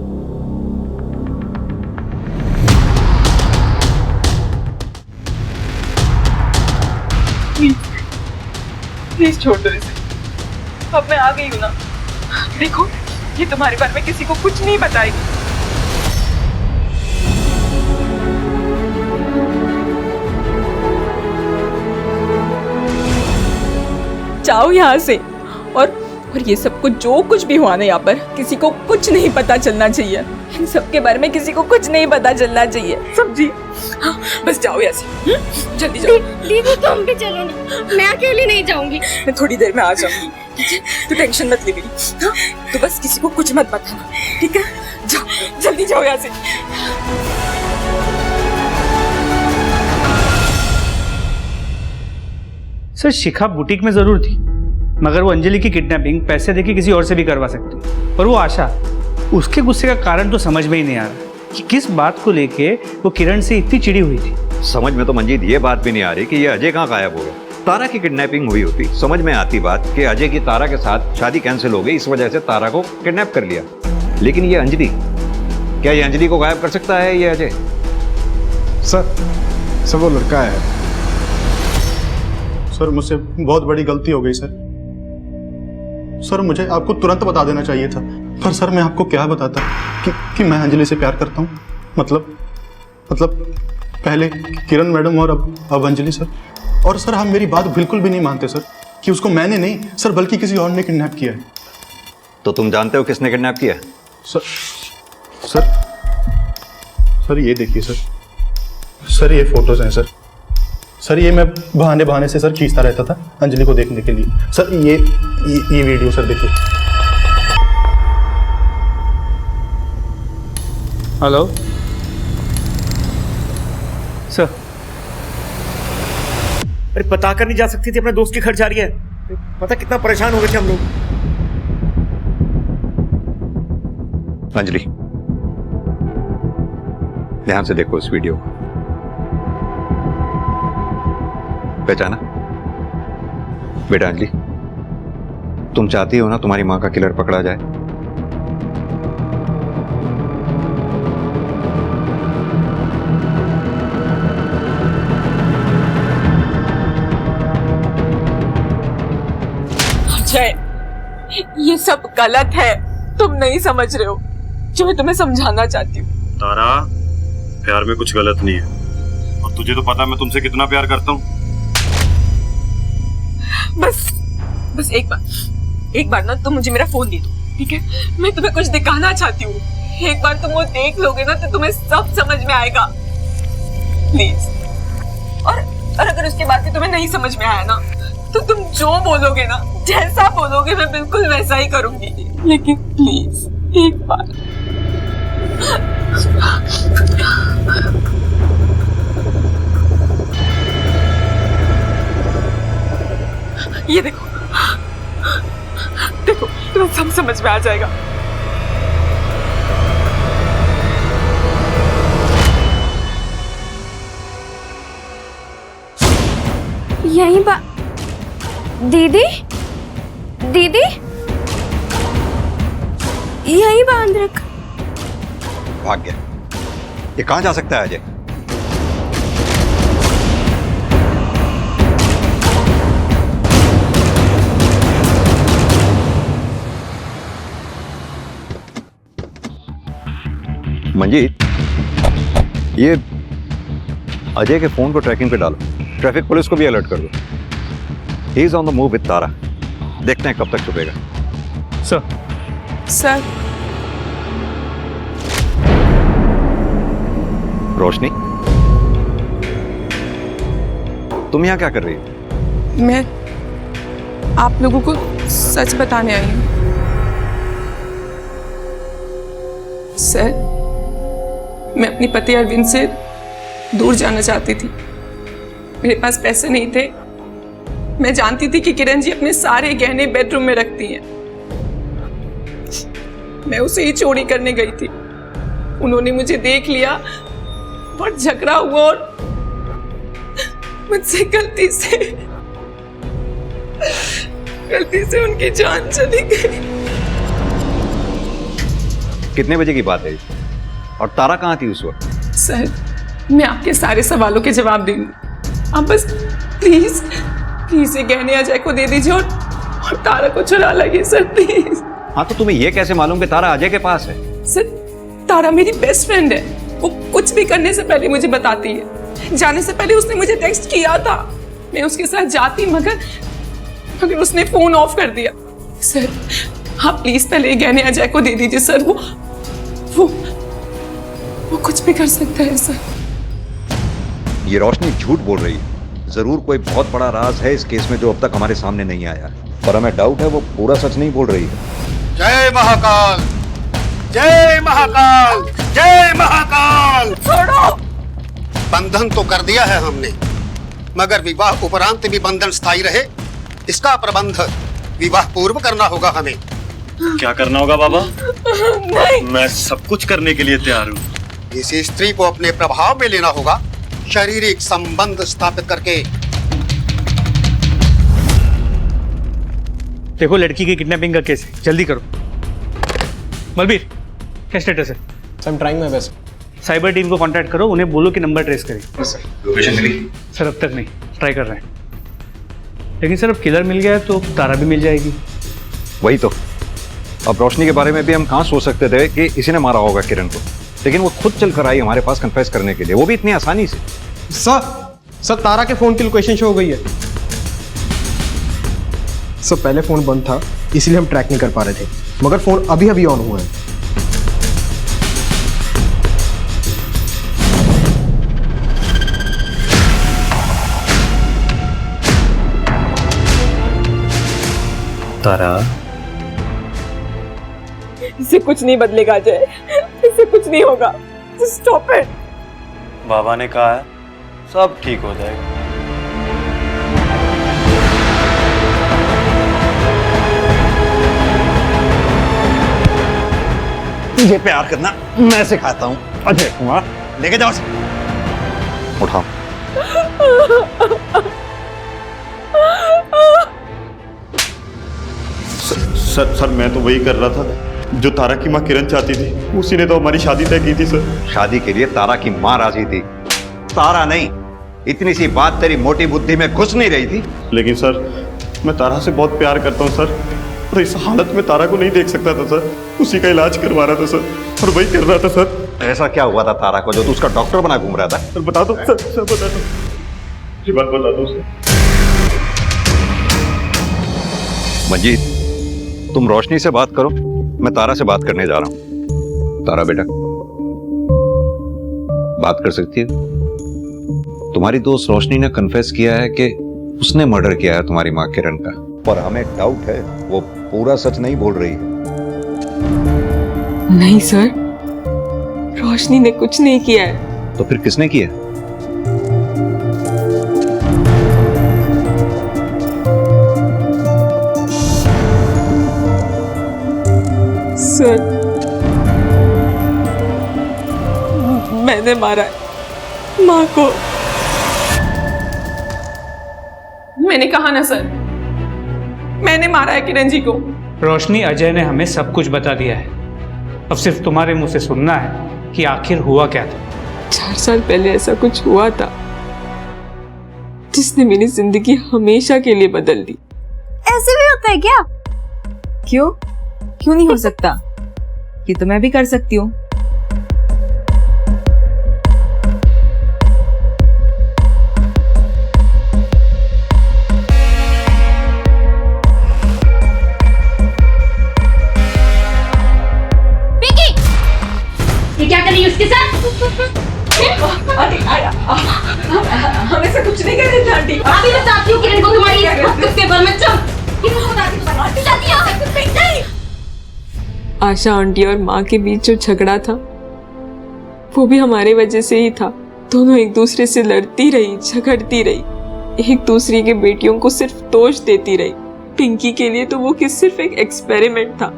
प्लीज छोड़ दो इसे। अब मैं आ गई हूँ ना। देखो, ये तुम्हारे बारे में किसी को कुछ नहीं बताएगी। जाओ यहाँ से। और ये सब कुछ जो कुछ भी हुआ ना यहाँ पर, किसी को कुछ नहीं पता चलना चाहिए। इन सब के बारे में किसी को कुछ नहीं पता चलना चाहिए। समझी? हाँ, बस जाओ यहाँ से। जल्दी जाओ। दीदी तुम भी चलो ना, मैं अकेली नहीं जाऊंगी। मैं थोड़ी देर में आ जाऊंगी, ठीक है? तू टेंशन मत ले मेरी। हाँ, तू बस किसी को कुछ मत बताना, ठीक है? जाओ, जल्दी जाओ यहाँ से। सर शिखा बुटीक में जरूर थी, मगर वो अंजलि की किडनैपिंग पैसे देके किसी और से भी करवा सकती। पर वो आशा, उसके गुस्से का कारण तो समझ में ही नहीं आ रहा कि किस बात को लेके वो किरण से इतनी चिड़ी हुई थी। समझ में तो मंजीत ये बात भी नहीं आ रही कि ये अजय कहाँ गायब हो गया। तारा की किडनैपिंग हुई होती, समझ में आती बात कि अजय की तारा के साथ शादी कैंसिल हो गई, इस वजह से तारा को किडनैप कर लिया। लेकिन ये अंजलि, क्या ये अंजलि को गायब कर सकता है ये अजय? सर वो लड़का है। सर मुझसे बहुत बड़ी गलती हो गई सर मुझे आपको तुरंत बता देना चाहिए था। पर सर मैं आपको क्या बताता कि मैं अंजलि से प्यार करता हूँ। मतलब पहले किरण मैडम और अब अंजलि सर। और सर हम मेरी बात बिल्कुल भी नहीं मानते सर कि उसको मैंने नहीं सर बल्कि किसी और ने किडनैप किया है। तो तुम जानते हो किसने किडनैप किया? सर ये देखिए सर ये फोटोज हैं सर ये मैं बहाने से सर खींचता रहता था अंजलि को देखने के लिए। सर ये वीडियो सर देखिए। Hello sir. अरे बता कर नहीं जा सकती थी, अपने दोस्त के घर जा रही है। पता कितना परेशान हो गए थे हम लोग। अंजलि ध्यान से देखो इस वीडियो को। पहचाना बेटा? अंजलि तुम चाहती हो ना तुम्हारी मां का किलर पकड़ा जाए? अजय, ये सब गलत है, तुम नहीं समझ रहे हो जो मैं तुम्हें समझाना चाहती हूँ। तारा, प्यार में कुछ गलत नहीं है, और तुझे तो पता है मैं तुमसे कितना प्यार करता हूँ। बस एक बार ना तुम मुझे मेरा फोन दे दो, ठीक है? मैं तुम्हें कुछ दिखाना चाहती हूँ। एक बार तुम वो देख लोगे ना तो तुम्हें सब समझ में आएगा, प्लीज। और अगर उसके बाद भी तुम्हें नहीं समझ में आया ना तो तुम जो बोलोगे ना, जैसा बोलोगे मैं बिल्कुल वैसा ही करूंगी। लेकिन प्लीज एक बार। ये देखो तुम्हें सब समझ में आ जाएगा। यहीं दीदी यहीं बांध रख। भाग गया। ये कहां जा सकता है अजय? मंजीत, ये अजय के फोन को ट्रैकिंग पे डालो, ट्रैफिक पुलिस को भी अलर्ट कर दो। He is on the move with Tara. देखते हैं कब तक छुपेगा। सर रोशनी, तुम यहां क्या कर रही हो? मैं आप लोगों को सच बताने आई हूँ। सर, मैं अपने पति अरविंद से दूर जाना चाहती थी। मेरे पास पैसे नहीं थे। मैं जानती थी कि किरण जी अपने सारे गहने बेडरूम में रखती हैं। मैं उसे ही चोरी करने गई थी। उन्होंने मुझे देख लिया, बहुत झगड़ा हुआ और मुझसे गलती से उनकी जान चली गई। कितने बजे की बात है? और तारा कहाँ थी उस वक्त? सर, मैं आपके सारे सवालों के जवाब दूंगी। आप बस प्लीज ये गहने अजय को दे दीजिए और तारा को चुरा लगे सर, प्लीज। हाँ, तो तुम्हें ये कैसे मालूम कि तारा अजय के पास है? सर, तारा मेरी बेस्ट फ्रेंड है। वो कुछ भी करने से पहले मुझे बताती है। जाने से पहले उसने मुझे टेक्स्ट किया था। मैं उसके साथ जाती मगर उसने फोन ऑफ कर दिया। सर, आप प्लीज पहले ये गहने अजय को दे दीजिए सर। वो कुछ भी कर सकता है सर। ये रोशनी झूठ बोल रही है। जरूर कोई बहुत बड़ा राज है इस केस में जो अब तक हमारे सामने नहीं आया, पर हमें डाउट है वो पूरा सच नहीं बोल रही है। जय महाकाल, जय महाकाल, जय महाकाल। छोड़ो। बंधन तो कर दिया है हमने, मगर विवाह उपरांत भी बंधन स्थायी रहे इसका प्रबंध विवाह पूर्व करना होगा हमें। क्या करना होगा बाबा? नहीं। मैं सब कुछ करने के लिए तैयार हूँ। इस स्त्री को अपने प्रभाव में लेना होगा, शारीरिक संबंध स्थापित करके देखो लड़की की किडनैपिंग का केस है, जल्दी करो। बलबीर, क्या स्टेटस है? I am trying my best. Cyber team को कांटेक्ट करो, उन्हें बोलो कि नंबर ट्रेस करें। लोकेशन मिली? सर अब तक नहीं, ट्राई कर रहे हैं। लेकिन सर अब किलर मिल गया है तो तारा भी मिल जाएगी। वही तो, अब रोशनी के बारे में भी हम कहाँ सोच सकते थे कि इसी ने मारा होगा किरण को, लेकिन वो खुद चल कर आई हमारे पास कन्फेस करने के लिए, वो भी इतनी आसानी से। सर तारा के फोन की लोकेशन शो हो गई है। सर पहले फोन बंद था इसलिए हम ट्रैक नहीं कर पा रहे थे, मगर फोन अभी अभी ऑन हुआ है। तारा, इससे कुछ नहीं बदलेगा अजय, इससे कुछ नहीं होगा। Stop it. बाबा ने कहा है सब ठीक हो जाएगा। ये प्यार करना मैं सिखाता हूँ अजय कुमार, लेके जाओ। उठाओ। सर मैं तो वही कर रहा था जो तारा की माँ किरण चाहती थी, उसी ने तो हमारी शादी तय की थी सर। शादी के लिए तारा की माँ राजी थी, तारा नहीं। इतनी सी बात तेरी मोटी बुद्धि में घुस नहीं रही थी। लेकिन सर मैं तारा से बहुत प्यार करता हूँ सर, और इस हालत में तारा को नहीं देख सकता था सर। उसी का इलाज करवा रहा था सर, और वही कर रहा था सर। ऐसा क्या हुआ था तारा को जो तू उसका डॉक्टर बना घूम रहा था? सर बता दो सर बता दो, ये बात बता दो सर। मंजीत, तुम रोशनी से बात करो, मैं तारा से बात करने जा रहा हूँ। तारा बेटा, बात कर सकती है? तुम्हारी दोस्त रोशनी ने कन्फेस किया है कि उसने मर्डर किया है तुम्हारी माँ किरण का, पर हमें डाउट है वो पूरा सच नहीं बोल रही है। नहीं सर, रोशनी ने कुछ नहीं किया है। तो फिर किसने किया? सर मैंने मारा है माँ को। मैंने कहा ना सर, मैंने मारा है किरण जी को। रोशनी, अजय ने हमें सब कुछ बता दिया है, अब सिर्फ तुम्हारे मुंह से सुनना है कि आखिर हुआ क्या था। 4 साल पहले ऐसा कुछ हुआ था जिसने मेरी जिंदगी हमेशा के लिए बदल दी। ऐसे भी होता है क्या? क्यों नहीं हो सकता? ये तो मैं भी कर सकती हूँ। ये क्या कर रही है उसके साथ? हम ऐसा कुछ नहीं कर रहे थे आंटी। अभी बताती हूँ किरण को तुम्हारी इस वक्त के बारे में। चल आशा आंटी और माँ के बीच जो झगड़ा था वो भी हमारे वजह से ही था। दोनों एक दूसरे से लड़ती रही, झगड़ती रही, एक दूसरे के बेटियों को सिर्फ दोष देती रही। पिंकी के लिए तो वो सिर्फ एक एक्सपेरिमेंट था,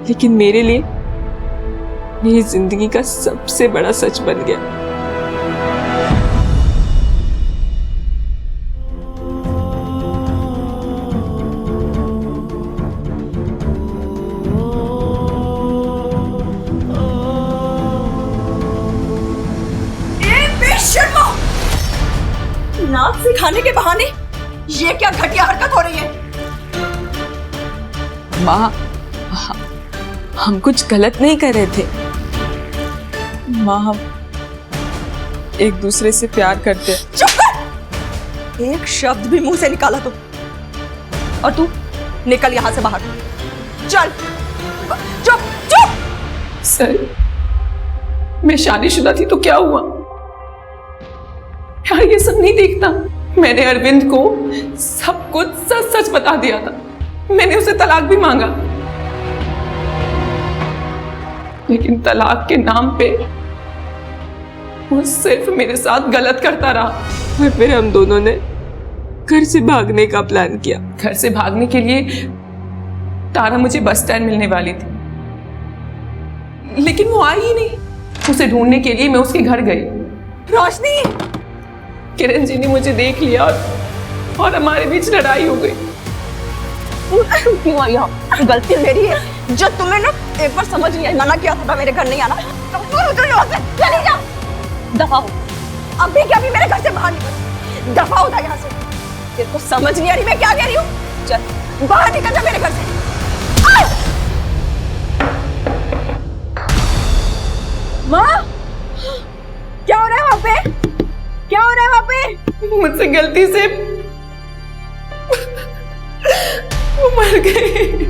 लेकिन मेरे लिए मेरी जिंदगी का सबसे बड़ा सच बन गया। नाच सिखाने के बहाने ये क्या घटिया हरकत हो रही है? माँ, हम कुछ गलत नहीं कर रहे थे माँ, हम एक दूसरे से प्यार करते। चुप कर! एक शब्द भी मुंह से निकाला तो, और तू निकल यहां से बाहर। चल चुप चुप। सर, मैं शादीशुदा थी तो क्या हुआ? यार ये सब नहीं देखता। मैंने अरविंद को सब कुछ सच सच बता दिया था। मैंने उसे तलाक भी मांगा, लेकिन तलाक के नाम पे वो सिर्फ मेरे साथ गलत करता रहा। और फिर हम दोनों ने घर से भागने का प्लान किया। घर से भागने के लिए तारा मुझे बस स्टैंड मिलने वाली थी, लेकिन वो आई ही नहीं। उसे ढूंढने के लिए मैं उसके घर गई। रोशनी! किरण जी ने मुझे देख लिया और हमारे बीच लड़ाई हो गई। क्यों आई यहाँ? गलती मेरी है। जो तुम्हें ना एक बार समझ नहीं आई, मना किया था मेरे घर नहीं आना। तो यहाँ से चली जा, दफा हो। अभी क्या, अभी मेरे घर से बाहर निकल, दफा हो यहाँ से। तेरे को समझ नहीं आ रही मैं क्या कह रही हूँ? चल बाहर निकल जा मेरे घर से। माँ, क्या हो रहा है वहाँ पे? क्या हो रहा है वहाँ पे? मुझसे गलती से वो मर गई।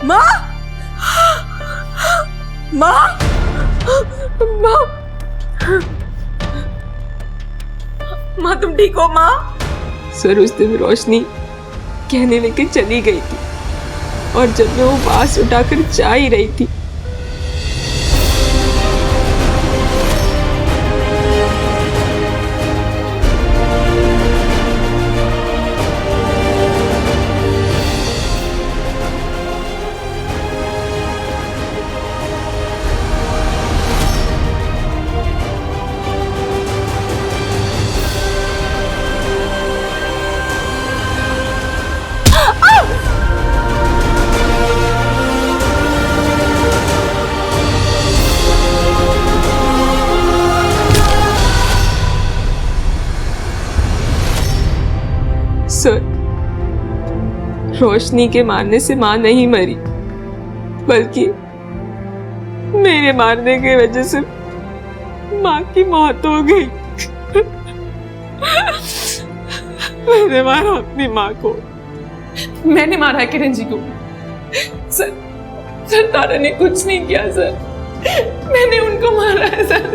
माँ, माँ, माँ, माँ तुम ठीक हो माँ? सर उस दिन रोशनी कहने लेके चली गई थी और जब मैं वो बांस उठाकर जा ही रही थी सर, रोशनी के मारने से माँ नहीं मरी, बल्कि मेरे मारने की वजह से माँ की मौत हो गई। मैंने मारा अपनी माँ को। मैंने मारा है किरण जी को। सर तारा ने कुछ नहीं किया सर, मैंने उनको मारा है सर।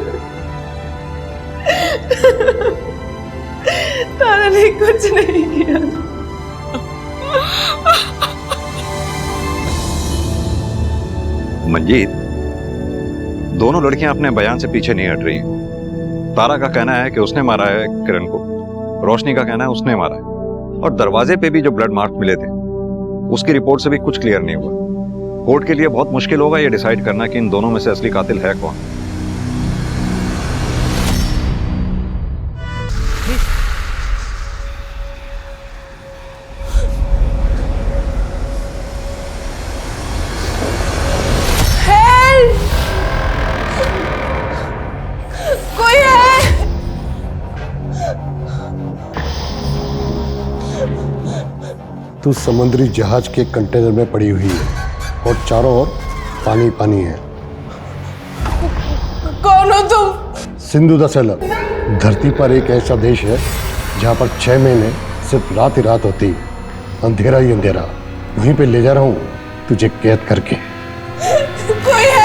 तारा ने कुछ नहीं किया। मंजीत, दोनों लड़कियां अपने बयान से पीछे नहीं हट रही हैं। तारा का कहना है कि उसने मारा है किरण को, रोशनी का कहना है उसने मारा है, और दरवाजे पे भी जो ब्लड मार्क मिले थे उसकी रिपोर्ट से भी कुछ क्लियर नहीं हुआ। कोर्ट के लिए बहुत मुश्किल होगा ये डिसाइड करना कि इन दोनों में से असली कातिल है कौन। तू समुद्री जहाज के कंटेनर में पड़ी हुई है और चारों ओर पानी पानी है। कौन हो तुम? Sindhu the seller. धरती पर एक ऐसा देश है जहाँ पर 6 महीने सिर्फ रात ही रात होती, अंधेरा ही अंधेरा। वहीं पे ले जा रहा हूँ तुझे कैद करके। कोई है?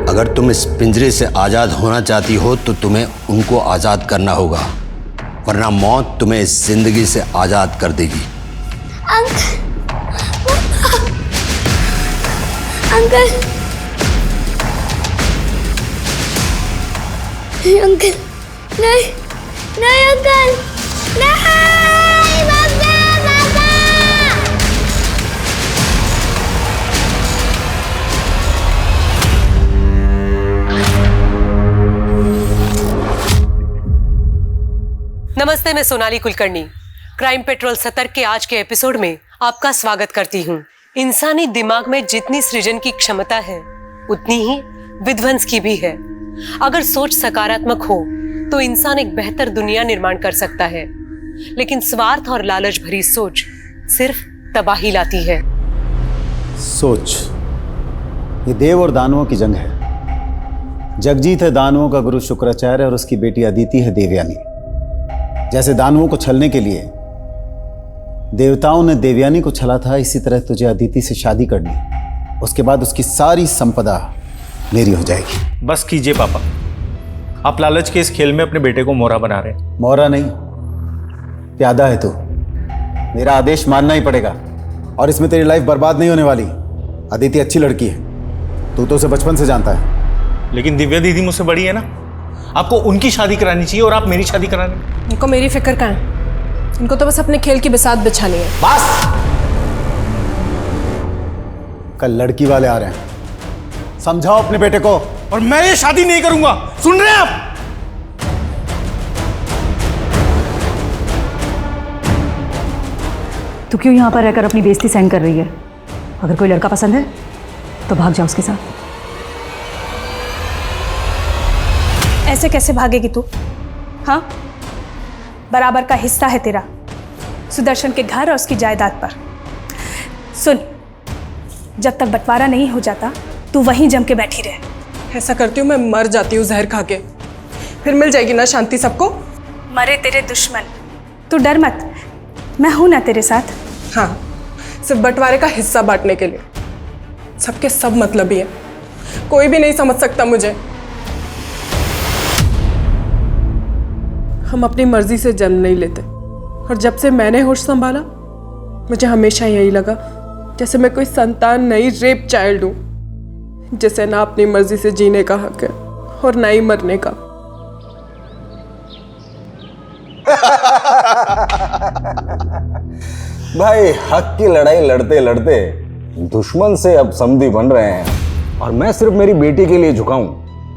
अगर तुम इस पिंजरे से आजाद होना चाहती हो तो तुम्हें उनको आजाद करना होगा, वरना मौत तुम्हें इस जिंदगी से आजाद कर देगी। अंकल, अंकल, नहीं, नहीं अंकल, नहीं, बाबा, बाबा। नमस्ते, मैं सोनाली कुलकर्णी। क्राइम पेट्रोल सतर्क के आज के एपिसोड में आपका स्वागत करती हूँ। इंसानी दिमाग में जितनी सृजन की क्षमता है उतनी ही विध्वंस की भी है। अगर सोच सकारात्मक हो तो इंसान एक बेहतर दुनिया निर्माण कर सकता है, लेकिन स्वार्थ और लालच भरी सोच सिर्फ तबाही लाती है। सोच, ये देव और दानवों की जंग है। जगजीत है दानवों का गुरु शुक्राचार्य और उसकी बेटी अदिति है देवयानी। जैसे दानवों को छलने के लिए देवताओं ने देवयानी को छला था, इसी तरह तुझे अदिति से शादी करनी, उसके बाद उसकी सारी संपदा मेरी हो जाएगी। बस कीजिए पापा, आप लालच के इस खेल में अपने बेटे को मोहरा बना रहे हैं। मोहरा नहीं, प्यादा है तू। मेरा आदेश मानना ही पड़ेगा और इसमें तेरी लाइफ बर्बाद नहीं होने वाली। अदिति अच्छी लड़की है, तू तो उसे बचपन से जानता है। लेकिन दिव्या दीदी मुझसे बड़ी है ना, आपको उनकी शादी करानी चाहिए और आप मेरी शादी कराने। इनको मेरी फिक्र कहाँ है? इनको तो बस अपने खेल की बिसात बिछानी है। बस, कल लड़की वाले आ रहे हैं, समझाओ अपने बेटे को। और मैं ये शादी नहीं करूंगा, सुन रहे हैं आप? तू क्यों यहाँ पर रहकर अपनी बेइज्जती सहन कर रही है? अगर कोई लड़का पसंद है तो भाग जा उसके साथ। ऐसे कैसे भागेगी तू? हाँ, बराबर का हिस्सा है तेरा सुदर्शन के घर और उसकी जायदाद पर। सुन, जब तक बंटवारा नहीं हो जाता तू वहीं जम के बैठी रहे। ऐसा करती हूँ मैं मर जाती हूँ जहर खा के, फिर मिल जाएगी ना शांति सबको। मरे तेरे दुश्मन, तू डर मत, मैं हूं ना तेरे साथ। हाँ, सिर्फ बंटवारे का हिस्सा बांटने के लिए। सबके सब मतलबी है, कोई भी नहीं समझ सकता मुझे। हम अपनी मर्जी से जन्म नहीं लेते, और जब से मैंने होश संभाला मुझे हमेशा यही लगा जैसे मैं कोई संतान नहीं, रेप चाइल्ड हूं, जिसे ना अपनी मर्जी से जीने का हक है और ना ही मरने का। भाई हक की लड़ाई लड़ते लड़ते दुश्मन से अब समधी बन रहे हैं, और मैं सिर्फ मेरी बेटी के लिए झुकाऊं,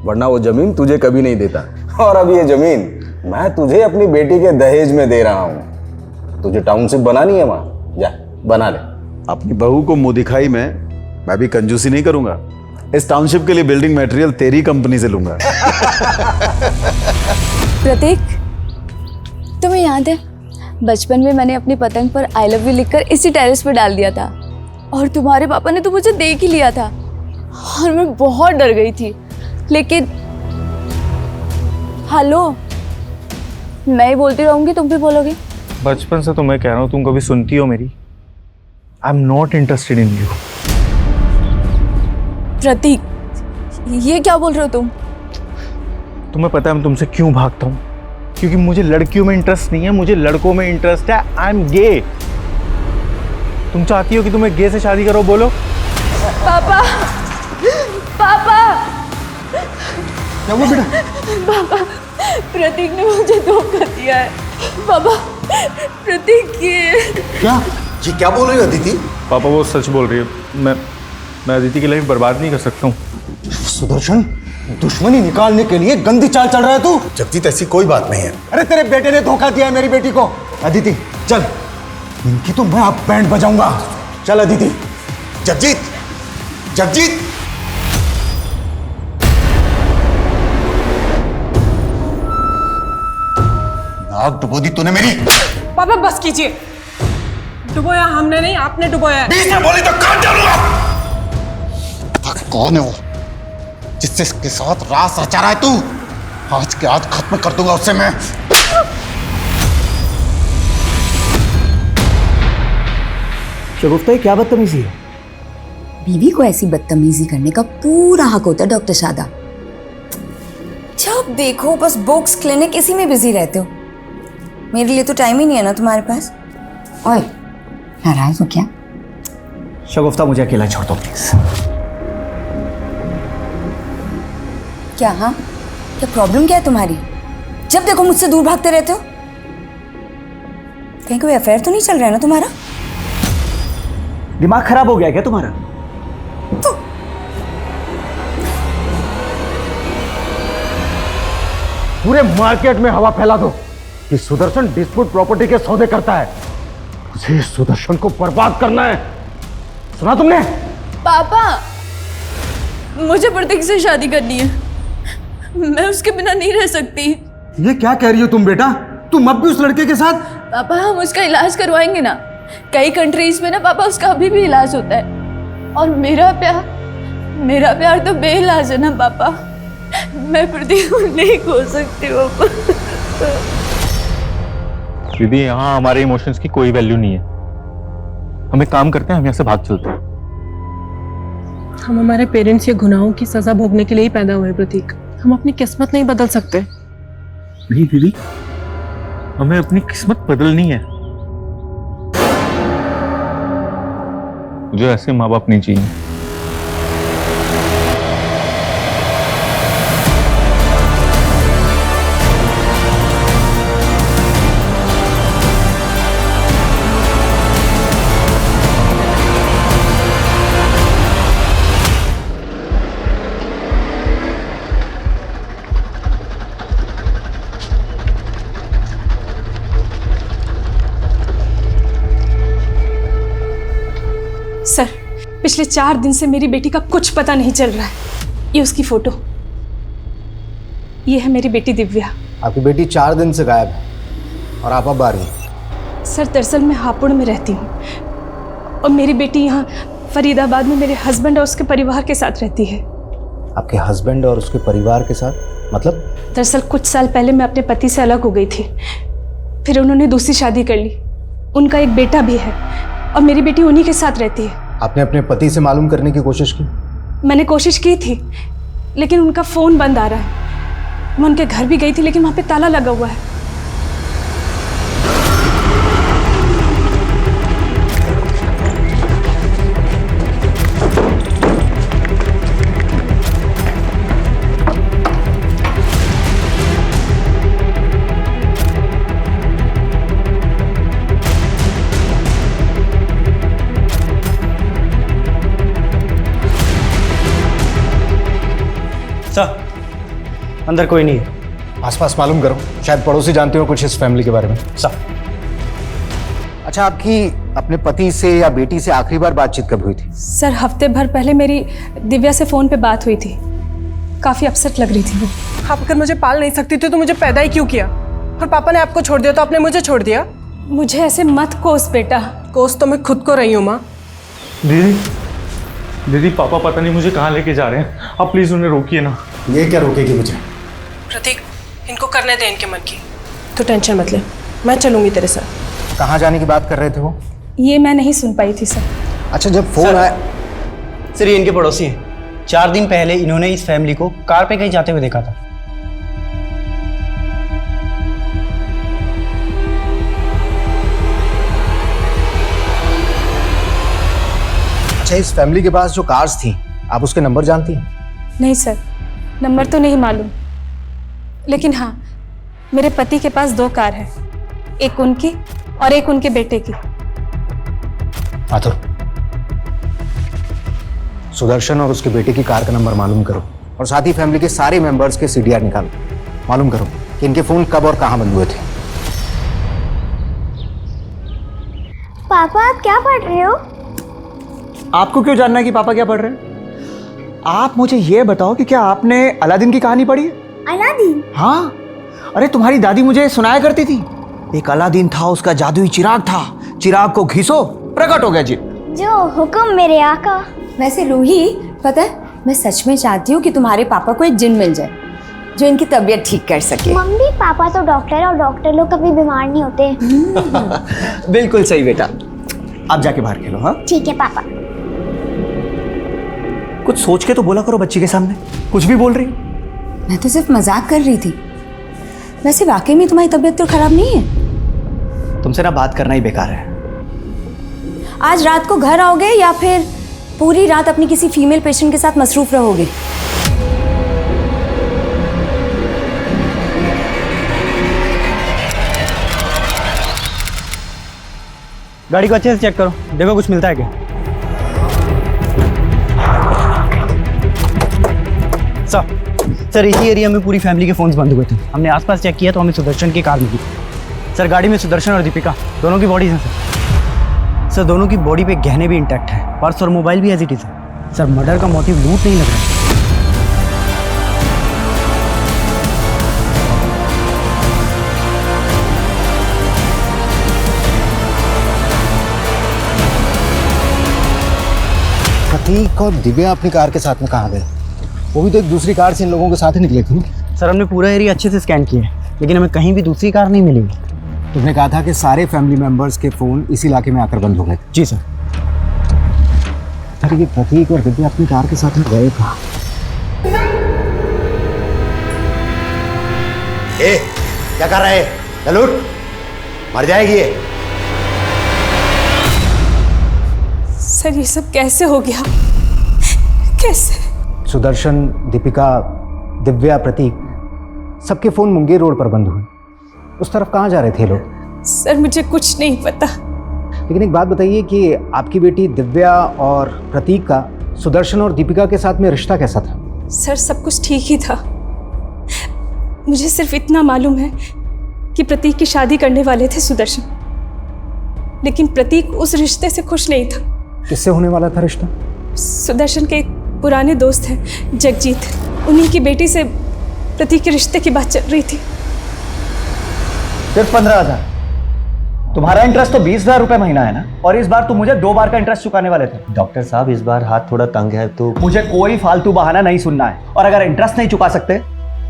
वरना वो जमीन तुझे कभी नहीं देता। और अब ये जमीन मैं तुझे अपनी बेटी के दहेज में दे रहा हूं। तुझे टाउनशिप बनानी है वहां, जा बना ले। अपनी बहू को मुंह दिखाई में मैं भी कंजूसी नहीं करूंगा। इस टाउनशिप के लिए बिल्डिंग मटेरियल तेरी कंपनी से लूंगा। प्रतीक, तुम्हें याद है बचपन में मैंने अपनी पतंग पर आई लव यू लिखकर इसी टेरेस पर डाल दिया था, और तुम्हारे पापा ने तो मुझे देख ही लिया था और मैं बहुत डर गई थी। लेकिन हेलो, मैं ही बोलती रहूंगी, तुम भी बोलोगे। बचपन से तो मैं कह रहा हूँ, तुम कभी सुनती हो मेरी? I am not interested in you. Prateek, ये क्या बोल रहे हो तुम? तुम्हें पता है मैं तुमसे क्यों भागता हूँ? क्योंकि मुझे लड़कियों में इंटरेस्ट नहीं है, मुझे लड़कों में इंटरेस्ट है। I am gay. तुम चाहती हो कि तुम्हें गे से शादी करो? बोलो। पापा, पापा, क्या हुआ बेटा? पापा, प्रतीक ने मुझे धोखा दिया है। पापा, प्रतीक ये क्या बोल रही हो अदिति? पापा वो सच बोल रही है। मैं अदिति की लाइफ बर्बाद नहीं कर सकता हूँ। सुदर्शन, दुश्मनी निकालने के लिए गंदी चाल चल रहा है तू। जगजीत, ऐसी कोई बात नहीं है। अरे तेरे बेटे ने धोखा दिया है मेरी बेटी को। अदिति चल, इनकी तो मैं अब बैंड बजाऊंगा। चल अदिति। जगजीत, जगजीत, नाक डुबो दी तूने मेरी। पापा बस कीजिए, डुबोया हमने नहीं, आपने डुबोया है। बीच में बोली तो काट डालूंगा। कौन है वो जिससे इसके साथ रास रचा रहा है तू? आज के आज खत्म कर दूंगा उससे मैं। शगुफ्ता, ये क्या बदतमीजी है? बीवी को ऐसी बदतमीजी करने का पूरा हक होता है डॉक्टर शादा। जब देखो बस बुक्स, क्लिनिक, इसी में बिजी रहते हो। मेरे लिए तो टाइम ही नहीं है ना तुम्हारे पास। ओए, नाराज हो क्या? शगुफ्ता, मुझे अकेला छोड़ दो प्लीज। क्या? हाँ, क्या प्रॉब्लम क्या है तुम्हारी? जब देखो मुझसे दूर भागते रहते हो। कहीं कोई अफेयर तो नहीं चल रहा है ना तुम्हारा? दिमाग खराब हो गया क्या तुम्हारा? पूरे मार्केट में हवा फैला दो कि सुदर्शन डिस्प्यूट प्रॉपर्टी के सौदे करता है। मुझे सुदर्शन को बर्बाद करना है। सुना तुमने? पापा, मुझे प्रतीक से शादी करनी है। मैं उसके बिना नहीं रह सकती। ये क्या कह रही हो तुम बेटा? तुम अब भी उस लड़के के साथ? पापा, हम उसका इलाज करवाएंगे ना। कई कंट्रीज में ना पापा उसका अभी भी इलाज होता है। और मेरा प्यार तो बेइलाज है ना पापा। मैं प्रतीक को नहीं खो सकती पापा। दीदी, यहाँ हमारे इमोशंस की कोई वैल्यू नहीं है। हम एक काम करते हैं, हम यहाँ से भाग चलते हैं। हम हमारे पेरेंट्स के गुनाहों की सजा भोगने के लिए ही पैदा हुए प्रतीक। हम अपनी किस्मत नहीं बदल सकते। नहीं दीदी, हमें अपनी किस्मत बदलनी है। मुझे ऐसे माँ बाप नहीं चाहिए। सर, पिछले 4 दिन से मेरी बेटी का कुछ पता नहीं चल रहा है। ये उसकी फोटो, ये है मेरी बेटी दिव्या। आपकी बेटी 4 दिन से गायब है और आप अब आ रही हैं। सर, दरअसल मैं हापुड़ में रहती हूँ और मेरी बेटी यहाँ फरीदाबाद में मेरे हस्बैंड और उसके परिवार के साथ रहती है। आपके हस्बैंड और उसके परिवार के साथ मतलब? दरअसल कुछ साल पहले मैं अपने पति से अलग हो गई थी, फिर उन्होंने दूसरी शादी कर ली। उनका एक बेटा भी है और मेरी बेटी उन्हीं के साथ रहती है। आपने अपने पति से मालूम करने की कोशिश की? मैंने कोशिश की थी लेकिन उनका फ़ोन बंद आ रहा है। मैं उनके घर भी गई थी लेकिन वहाँ पे ताला लगा हुआ है। सर, अंदर कोई नहीं है। आसपास मालूम करो, शायद पड़ोसी जानते हो कुछ इस फैमिली के बारे में। सर, अच्छा, आपकी अपने पति से या बेटी से आखिरी बार बातचीत कब हुई थी? सर, हफ्ते भर पहले मेरी दिव्या से फ़ोन पे बात हुई थी। काफ़ी अपसेट लग रही थी वो। आप अगर मुझे पाल नहीं सकती थी तो मुझे पैदा ही क्यों किया? और पापा ने आपको छोड़ दिया तो आपने मुझे छोड़ दिया? मुझे ऐसे मत कोस बेटा। कोस तो मैं खुद को रही हूँ माँ। दीदी, पापा पता नहीं मुझे कहाँ लेके जा रहे हैं। आप प्लीज उन्हें रोकिए ना। ये क्या रोकेगी मुझे? प्रतीक, इनको करने दे इनके मन की। तो टेंशन मत ले, मैं चलूंगी तेरे साथ। कहाँ जाने की बात कर रहे थे वो? ये मैं नहीं सुन पाई थी सर। अच्छा, जब फोन आया। सर, ये इनके पड़ोसी हैं। 4 दिन पहले इन्होंने इस फैमिली को कार पे कहीं जाते हुए देखा था। अच्छा, इस फैमिली के पास जो कार्स थी, आप उसके नंबर जानती हैं? नहीं सर, नंबर तो नहीं मालूम, लेकिन हाँ, मेरे पति के पास 2 कार है, एक उनकी और एक उनके बेटे की। आतुर, सुदर्शन और उसके बेटे की कार का नंबर मालूम करो और साथ ही फैमिली के सारे मेंबर्स के CDR निकालो। मालूम करो कि इनके फोन कब और कहां बंद हुए थे। पापा, आप क्या पढ़ रहे हो? आपको क्यों जानना है कि पापा क्या पढ़ रहे हैं? आप मुझे ये बताओ कि क्या आपने अलादीन की कहानी पढ़ी है? अलादीन? हाँ, अरे तुम्हारी दादी मुझे सुनाया करती थी। एक अलादीन था, उसका जादुई चिराग था, चिराग को घिसो प्रकट हो गया जी। जो हुक्म मेरे आका। वैसे रूही, पता है, मैं सच में चाहती हूँ कि तुम्हारे पापा को एक जिन मिल जाए जो इनकी तबीयत ठीक कर सके। मम्मी, पापा तो डॉक्टर है और डॉक्टर लोग कभी बीमार नहीं होते। बिल्कुल सही बेटा, आप जाके बाहर खेलो। हाँ ठीक है पापा। कुछ सोच के तो बोला करो बच्ची के सामने, कुछ भी बोल रही। मैं तो सिर्फ मजाक कर रही थी। वैसे वाकई में तुम्हारी तबीयत तो खराब नहीं है? तुमसे ना बात करना ही बेकार है। आज रात को घर आओगे या फिर पूरी रात अपनी किसी फीमेल पेशेंट के साथ मसरूफ रहोगे? गाड़ी को अच्छे से चेक करो, देखो कुछ मिलता है क्या। सर, इसी एरिया में पूरी फैमिली के फोन्स बंद हुए थे। हमने आसपास चेक किया तो हमें सुदर्शन की कार मिली। सर, गाड़ी में सुदर्शन और दीपिका दोनों की बॉडीज हैं सर, दोनों की बॉडी पे गहने भी इंटैक्ट हैं, पर्स और मोबाइल भी एज इट इज है। सर, मर्डर का मोटिव लूट नहीं लग रहा है। प्रतीक और दिव्या अपनी कार के साथ में कहाँ गए? वो भी तो एक दूसरी कार से इन लोगों के साथ ही निकले थे। सर, हमने पूरा एरिया अच्छे से स्कैन किया है लेकिन हमें कहीं भी दूसरी कार नहीं मिली। तुमने कहा था कि सारे फैमिली मेंबर्स के फोन इस इलाके में आकर बंद हो गए। जी सर। अरे ये प्रतीक और दिव्या अपनी कार के साथ में गए कहाँ? क्या कर रहे हैं? चल उठ, मर जाएगी ये। सर, ये सब कैसे हो गया? कैसे? सुदर्शन, दीपिका, दिव्या, प्रतीक, सबके फोन मुंगेर रोड पर बंद हुए। उस तरफ कहाँ जा रहे थे लोग? सर, मुझे कुछ नहीं पता। लेकिन एक बात बताइए कि आपकी बेटी दिव्या और प्रतीक का सुदर्शन और दीपिका के साथ में रिश्ता कैसा था? सर, सब कुछ ठीक ही था। मुझे सिर्फ इतना मालूम है कि प्रतीक की शादी करने वाले थे सुदर्शन, लेकिन प्रतीक उस रिश्ते से खुश नहीं था। किससे होने वाला था रिश्ता? सुदर्शन के एक पुराने दोस्त हैं जगजीत, उन्हीं की बेटी से प्रतीक के रिश्ते की बात चल रही थी। सिर्फ 15,000? तुम्हारा इंटरेस्ट तो 20,000 रुपए महीना है ना, और इस बार तुम मुझे 2 बार का इंटरेस्ट चुकाने वाले थे। डॉक्टर साहब इस बार हाथ थोड़ा तंग है, तो मुझे कोई फालतू बहाना नहीं सुनना है, और अगर इंटरेस्ट नहीं चुका सकते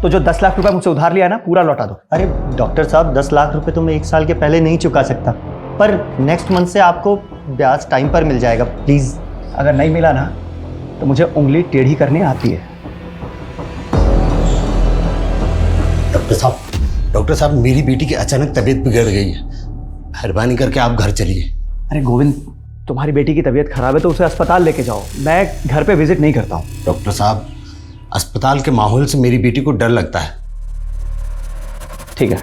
तो जो 10 लाख रुपए मुझसे उधार लिया ना पूरा लौटा दो। अरे डॉक्टर साहब 10 लाख रुपए तो मैं 1 साल के पहले नहीं चुका सकता, पर नेक्स्ट मंथ से आपको ब्याज टाइम पर मिल जाएगा, प्लीज। अगर नहीं मिला ना तो मुझे उंगली टेढ़ी करनी आती है। डॉक्टर साहब मेरी बेटी की अचानक तबीयत बिगड़ गई है, मेहरबानी करके आप घर चलिए। अरे गोविंद, तुम्हारी बेटी की तबीयत खराब है तो उसे अस्पताल लेके जाओ, मैं घर पे विजिट नहीं करता हूँ। डॉक्टर साहब अस्पताल के माहौल से मेरी बेटी को डर लगता है। ठीक है।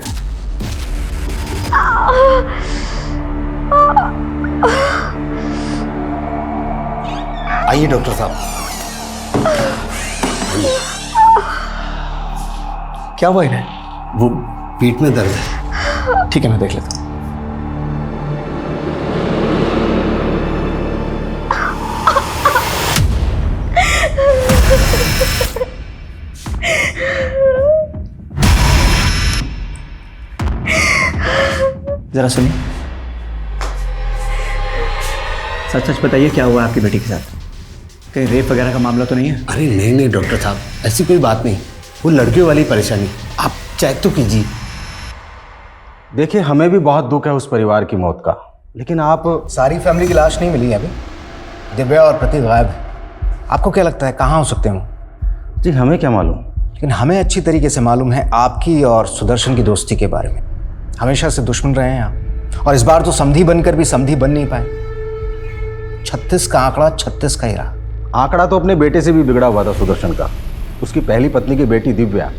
आइए डॉक्टर साहब। क्या हुआ इन्हें? वो पेट में दर्द है। ठीक है, मैं देख लेता हूँ। जरा सुनिए, सच सच बताइए क्या हुआ आपकी बेटी के साथ? कहीं रेप वगैरह का मामला तो नहीं है? अरे नहीं डॉक्टर साहब, ऐसी कोई बात नहीं, वो लड़कियों वाली परेशानी। आप चेक तो कीजिए। देखिए हमें भी बहुत दुख है उस परिवार की मौत का, लेकिन आप सारी फैमिली की लाश नहीं मिली है अभी। दिव्या और प्रतीक गायब है। आपको क्या लगता है कहाँ हो सकते हैं? जी हमें क्या मालूम, लेकिन हमें अच्छी तरीके से मालूम है आपकी और सुदर्शन की दोस्ती के बारे में। हमेशा से दुश्मन रहे हैं आप, और इस बार तो समधी बनकर भी समधी बन नहीं पाए। 36 का आंकड़ा 36 का ही रहा। आंकड़ा तो अपने बेटे से भी बिगड़ा हुआ था सुदर्शन का। उसकी पहली पत्नी की बेटी दिव्या,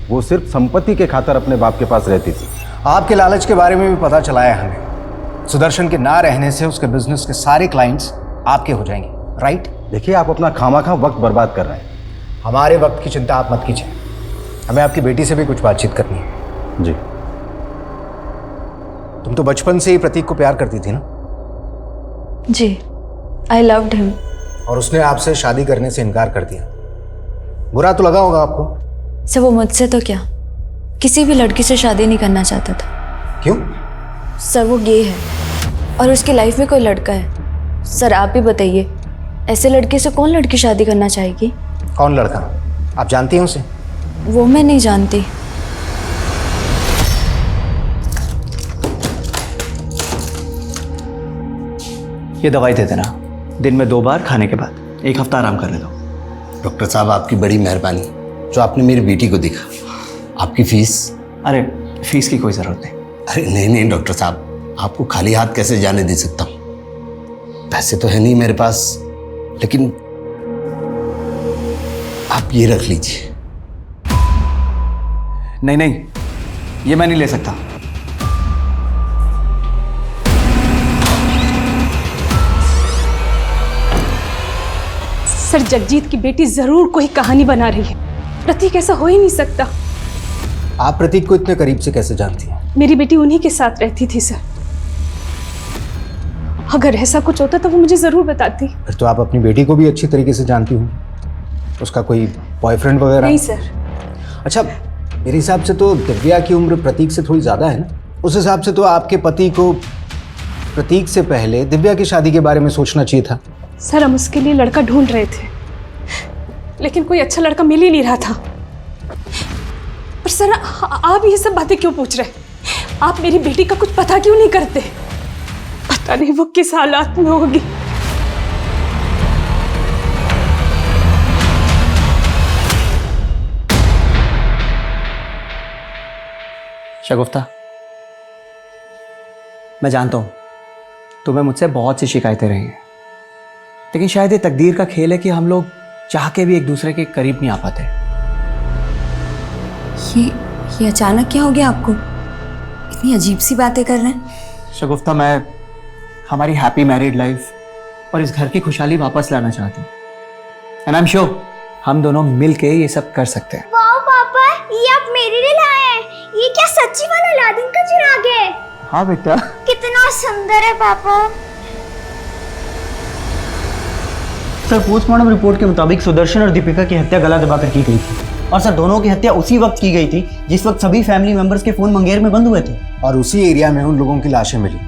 वो सिर्फ संपत्ति के खातिर अपने बाप के पास रहती थी। आपके लालच के बारे में भी पता चला है हमें। सुदर्शन के ना रहने से उसके बिजनेस के सारे क्लाइंट्स आपके हो जाएंगे, राइट? देखिए आप अपना खामाखा वक्त बर्बाद कर रहे हैं। हमारे वक्त की चिंता आप मत कीजिए, हमें आपकी बेटी से भी कुछ बातचीत करनी है। जी। तुम तो बचपन से ही प्रतीक को प्यार करती थी ना? जी, आई लव्ड हिम। और उसने आपसे शादी करने से इनकार कर दिया। बुरा तो लगा होगा आपको? सर वो मुझसे तो क्या, किसी भी लड़की से शादी नहीं करना चाहता था। क्यों? सर वो गे है और उसकी लाइफ में कोई लड़का है। सर आप ही बताइए, ऐसे लड़के से कौन लड़की शादी करना चाहेगी? कौन लड़का? आप जानती हैं उसे? वो मैं नहीं जानती। ये दवाई दे देना, दिन में 2 बार खाने के बाद, 1 हफ्ता आराम करने दो। डॉक्टर साहब आपकी बड़ी मेहरबानी जो आपने मेरी बेटी को देखा। आपकी फीस? अरे फीस की कोई ज़रूरत नहीं। अरे नहीं डॉक्टर साहब, आपको खाली हाथ कैसे जाने दे सकता हूँ। पैसे तो है नहीं मेरे पास, लेकिन आप ये रख लीजिए। नहीं, ये मैं नहीं ले सकता। सर जगजीत की बेटी जरूर कोई कहानी बना रही है। प्रतीक ऐसा हो ही नहीं सकता। आप प्रतीक को इतने करीब से कैसे जानती हैं? मेरी बेटी उन्हीं के साथ रहती थी सर। अगर ऐसा कुछ होता तो वो मुझे जरूर बताती। फिर तो आप अपनी बेटी को भी अच्छी तरीके से जानती हो। उसका कोई बॉयफ्रेंड वगैरह? नहीं सर। अच्छा, मेरे हिसाब से तो दिव्या की उम्र प्रतीक से थोड़ी ज्यादा है ना? उस हिसाब से तो आपके पति को प्रतीक से पहले दिव्या की शादी के बारे में सोचना चाहिए था। सर हम उसके लिए लड़का ढूंढ रहे थे, लेकिन कोई अच्छा लड़का मिल ही नहीं रहा था। पर सर आप ये सब बातें क्यों पूछ रहे? आप मेरी बेटी का कुछ पता क्यों नहीं करते? पता नहीं वो किस हालात में होगी। शगुफ्ता, मैं जानता हूं तुम्हें मुझसे बहुत सी शिकायतें रही हैं, लेकिन शायद ये तकदीर का खेल है कि हम लोग चाह के भी एक दूसरे के करीब नहीं आ पाते। ये अचानक क्या हो गया आपको? इतनी अजीब सी बातें कर रहे हैं। शगुफ्ता, मैं हमारी हैप्पी मैरिड लाइफ और इस घर की खुशहाली वापस लाना चाहती हूँ, एंड आई एम श्योर हम दोनों मिल के ये सब कर सकते हैं। वाह पापा, ये आप मेरे लिए लाए हैं। ये क्या सच्ची वाला अलादीन का चिराग है? हाँ बेटा। कितना सुंदर है पापा। सर पोस्टमार्टम रिपोर्ट के मुताबिक सुदर्शन और दीपिका की हत्या गला दबाकर की गई थी और सर दोनों की हत्या उसी वक्त की गई थी जिस वक्त सभी फैमिली मेंबर्स के फोन मुंगेर में बंद हुए थे और उसी एरिया में उन लोगों की लाशें मिली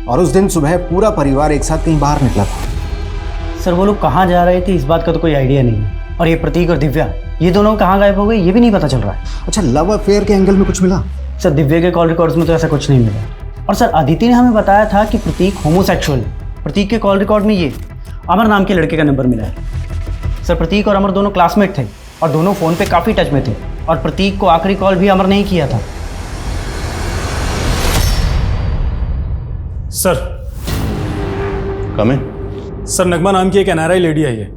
और उस दिन सुबह पूरा परिवार एक साथ कहीं बाहर निकला था। सर वो लोग कहाँ जा रहे थे इस बात का तो कोई आइडिया नहीं है और ये प्रतीक और दिव्या ये दोनों कहाँ गायब हो गए ये भी नहीं पता चल रहा है। अच्छा लव अफेयर के एंगल में कुछ मिला? सर दिव्या के कॉल रिकॉर्ड्स में तो ऐसा कुछ नहीं मिला और सर अदिति ने हमें बताया था कि प्रतीक होमोसेक्सुअल है। प्रतीक के कॉल रिकॉर्ड में ये अमर नाम के लड़के का नंबर मिला है। सर प्रतीक और अमर दोनों क्लासमेट थे और दोनों फ़ोन पे काफ़ी टच में थे और प्रतीक को आखिरी कॉल भी अमर ने ही किया था। सर कमें सर नगमा नाम की एक NRI लेडी आई है।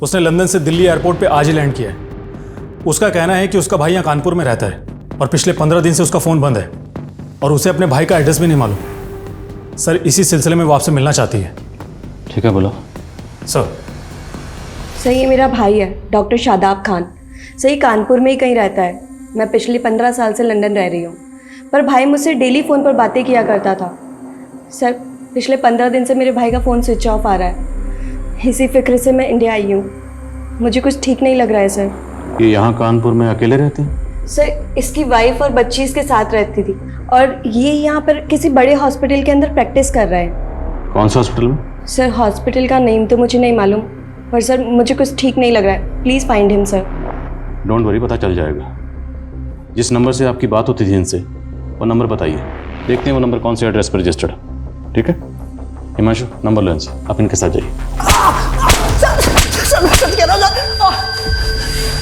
उसने लंदन से दिल्ली एयरपोर्ट पे आज ही लैंड किया है। उसका कहना है कि उसका भाई यहाँ कानपुर में रहता है और पिछले 15 दिन से उसका फ़ोन बंद है और उसे अपने भाई का एड्रेस भी नहीं मालूम। सर इसी सिलसिले में वो आपसे मिलना चाहती है। ठीक है बोलो। सर ये मेरा भाई है डॉक्टर शादाब खान। सही कानपुर में ही कहीं रहता है। मैं पिछले 15 साल से लंदन रह रही हूँ पर भाई मुझसे डेली फ़ोन पर बातें किया करता था। सर पिछले 15 दिन से मेरे भाई का फ़ोन स्विच ऑफ आ रहा है। इसी फिक्र से मैं इंडिया आई हूँ। मुझे कुछ ठीक नहीं लग रहा है सर। ये यहाँ कानपुर में अकेले रहते हैं? सर इसकी वाइफ और बच्ची इसके साथ रहती थी और ये यहाँ पर किसी बड़े हॉस्पिटल के अंदर प्रैक्टिस कर रहा है। कौन सा हॉस्पिटल में? सर हॉस्पिटल का नेम तो मुझे नहीं मालूम पर सर मुझे कुछ ठीक नहीं लग रहा है। Please find him sir. Don't worry पता चल जाएगा। जिस नंबर से आपकी बात होती थी इनसे वो नंबर बताइए, देखते हैं वो नंबर कौन से एड्रेस पर रजिस्टर्ड है। ठीक है हिमांशु नंबर लो इनसे, आप इनके साथ जाइए।